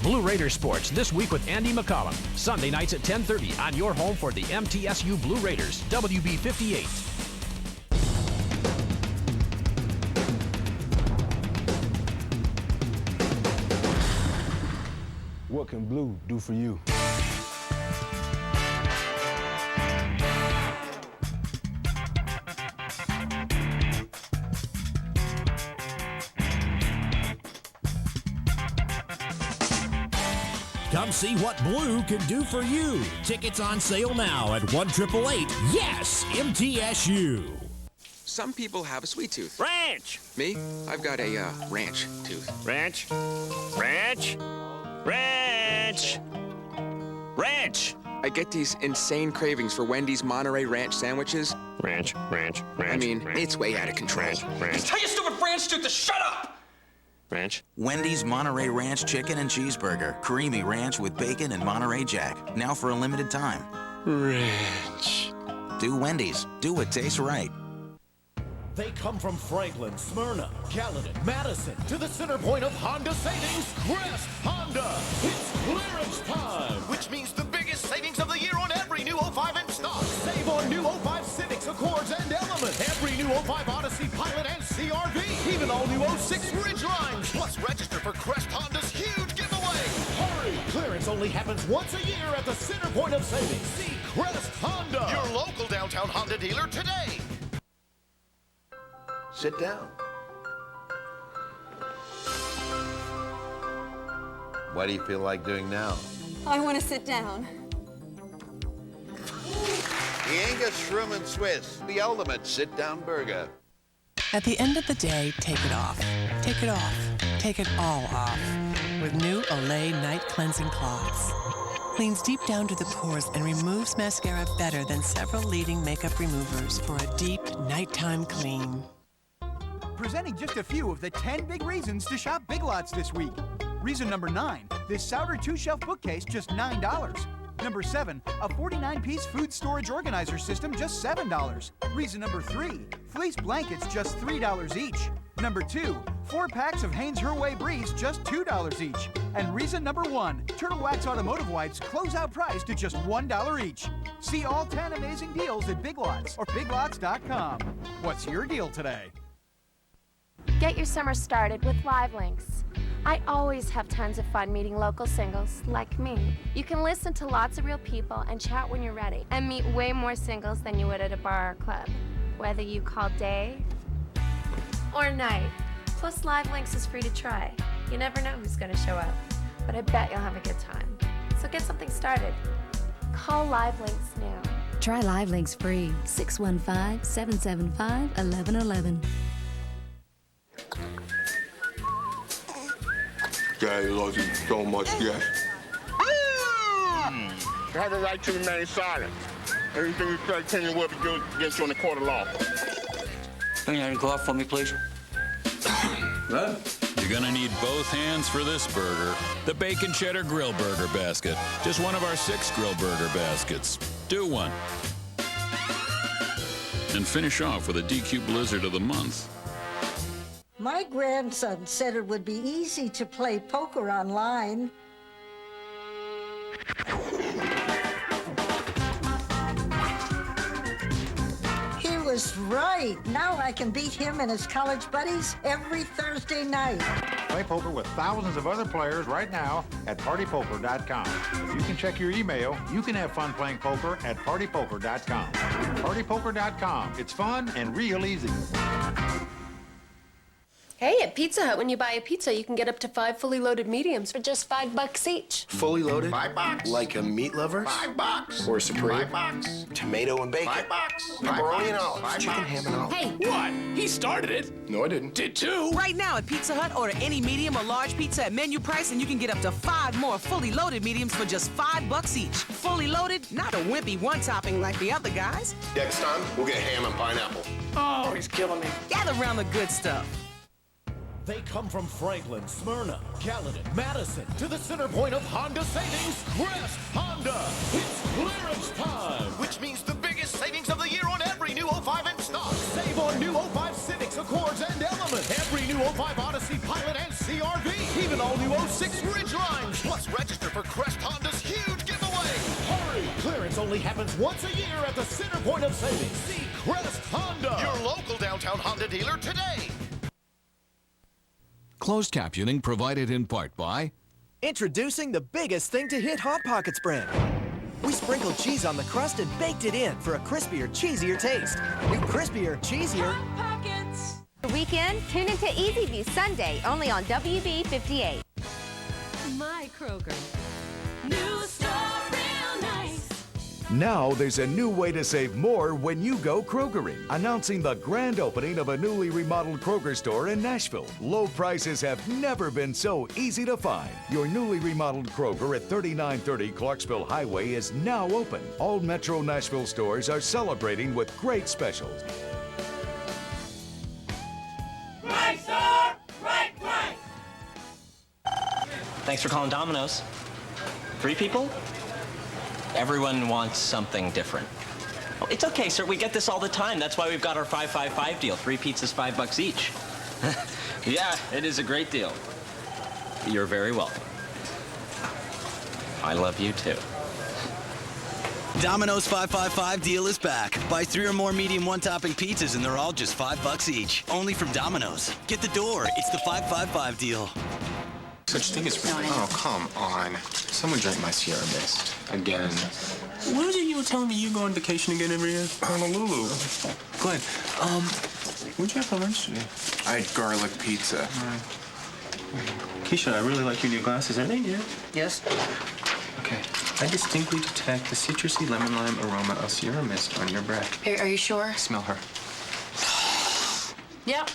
S4: Blue Raider Sports this week with Andy McCollum. Sunday nights at 10:30 on your home for the MTSU Blue Raiders, WB58.
S5: What can Blue do for you?
S9: Come see what Blue can do for you. Tickets on sale now at 1-888-YES MTSU.
S20: Some people have a sweet tooth.
S21: Ranch!
S20: Me? I've got a ranch tooth.
S21: Ranch? Ranch? Ranch! Ranch!
S20: I get these insane cravings for Wendy's Monterey Ranch sandwiches.
S21: Ranch, ranch, ranch.
S20: I mean,
S21: ranch,
S20: it's way out of control.
S21: Ranch, ranch.
S20: Just tell your stupid ranch tooth to shut up!
S21: Ranch.
S22: Wendy's Monterey Ranch Chicken and Cheeseburger. Creamy ranch with bacon and Monterey Jack. Now for a limited time.
S21: Ranch.
S22: Do Wendy's. Do what tastes right.
S9: They come from Franklin, Smyrna, Caledon, Madison, to the center point of Honda savings, Crest Honda. It's clearance time,
S23: which means the biggest savings of the year on every new 05 in stock.
S9: Save on new 05 Civics, Accords, and Element. Every new 05 Odyssey, Pilot, and CRV. Even all new 06 Ridgelines.
S23: Plus, register for Crest Honda's huge giveaway.
S9: Hurry! Clearance only happens once a year at the center point of savings. See Crest Honda.
S23: Your local downtown Honda dealer today.
S24: Sit down. What do you feel like doing now?
S28: I want to sit down.
S24: The Angus Shroom & Swiss, the ultimate sit-down burger.
S29: At the end of the day, take it off. Take it off. Take it all off. With new Olay Night Cleansing Cloths. Cleans deep down to the pores and removes mascara better than several leading makeup removers for a deep nighttime clean.
S30: Presenting just a few of the 10 big reasons to shop Big Lots this week. Reason number 9, this Souter 2-shelf bookcase, just $9. Number 7, a 49-piece food storage organizer system, just $7. Reason number 3, fleece blankets, just $3 each. Number 2, 4 packs of Hanes Herway Breeze, just $2 each. And reason number 1, Turtle Wax Automotive Wipes, closeout price to just $1 each. See all 10 amazing deals at Big Lots or BigLots.com. What's your deal today?
S31: Get your summer started with Live Links. I always have tons of fun meeting local singles like me. You can listen to lots of real people and chat when you're ready and meet way more singles than you would at a bar or club, whether you call day or night. Plus, Live Links is free to try. You never know who's going to show up, but I bet you'll have a good time. So get something started. Call Live Links now.
S32: Try Live Links free. 615-775-1111.
S33: Daddy loves you so much, yes.
S6: have a right to remain silent. Everything you say can and will be due against you in the court of law.
S7: Can you have your glove for me, please?
S10: What? You're gonna need both hands for this burger. The Bacon Cheddar Grill Burger Basket. Just one of our 6 grill burger baskets. Do one. And finish off with a DQ Blizzard of the Month.
S11: My grandson said it would be easy to play poker online. He was right. Now I can beat him and his college buddies every Thursday night.
S12: Play poker with thousands of other players right now at partypoker.com. If you can check your email, you can have fun playing poker at partypoker.com. Partypoker.com. It's fun and real easy.
S13: Hey, at Pizza Hut, when you buy a pizza, you can get up to 5 fully loaded mediums for just $5 each.
S14: Fully loaded?
S24: $5.
S14: Like a meat lover?
S24: $5.
S14: Or Supreme?
S24: $5.
S14: Tomato and bacon?
S24: $5.
S14: Pepperoni and olives? Chicken, ham, and olives?
S17: Hey! What? He started it.
S14: No, I didn't.
S17: Did too.
S18: Right now at Pizza Hut, order any medium or large pizza at menu price, and you can get up to 5 more fully loaded mediums for just $5 each. Fully loaded, not a wimpy one topping like the other guys.
S14: Next time, we'll get ham and pineapple.
S17: Oh, he's killing me.
S18: Gather around the good stuff.
S9: They come from Franklin, Smyrna, Caledon, Madison, to the center point of Honda savings, Crest Honda. It's clearance time.
S23: Which means the biggest savings of the year on every new 05 in stock.
S9: Save on new 05 Civics, Accords, and Element. Every new 05 Odyssey, Pilot, and CRV. Even all new 06 Ridgelines.
S23: Plus, register for Crest Honda's huge giveaway.
S9: Hurry! Clearance only happens once a year at the center point of savings. See Crest Honda.
S23: Your local downtown Honda dealer today.
S25: Closed captioning provided in part by...
S26: Introducing the biggest thing to hit Hot Pockets brand. We sprinkled cheese on the crust and baked it in for a crispier, cheesier taste. New crispier, cheesier...
S31: Hot Pockets!
S27: The weekend, tune into Easy View Sunday, only on WB 58.
S32: My Kroger. New store, real nice.
S33: Now there's a new way to save more when you go Krogering. Announcing the grand opening of a newly remodeled Kroger store in Nashville. Low prices have never been so easy to find. Your newly remodeled Kroger at 3930 Clarksville Highway is now open. All Metro Nashville stores are celebrating with great specials.
S34: Right store, right price.
S19: Thanks for calling Domino's. 3 people? Everyone wants something different. Oh, it's okay, sir. We get this all the time. That's why we've got our 5-5-5 deal. 3 pizzas, $5 each. Yeah, it is a great deal. You're very welcome. I love you too.
S35: Domino's 5-5-5 deal is back. Buy 3 or more medium one-topping pizzas and they're all just $5 each. Only from Domino's. Get the door. It's the 5-5-5 deal.
S36: Such thing as... Oh, come on. Someone drank my Sierra Mist. Again. What was it you were telling me you go on vacation again every year? Honolulu. Glenn, what'd you have for lunch today? I had garlic pizza. All right. Keisha, I really like your new glasses. Are they new?
S25: Yes.
S36: Okay. I distinctly detect the citrusy lemon-lime aroma of Sierra Mist on your breath.
S31: Are you sure?
S36: Smell her.
S31: Yep.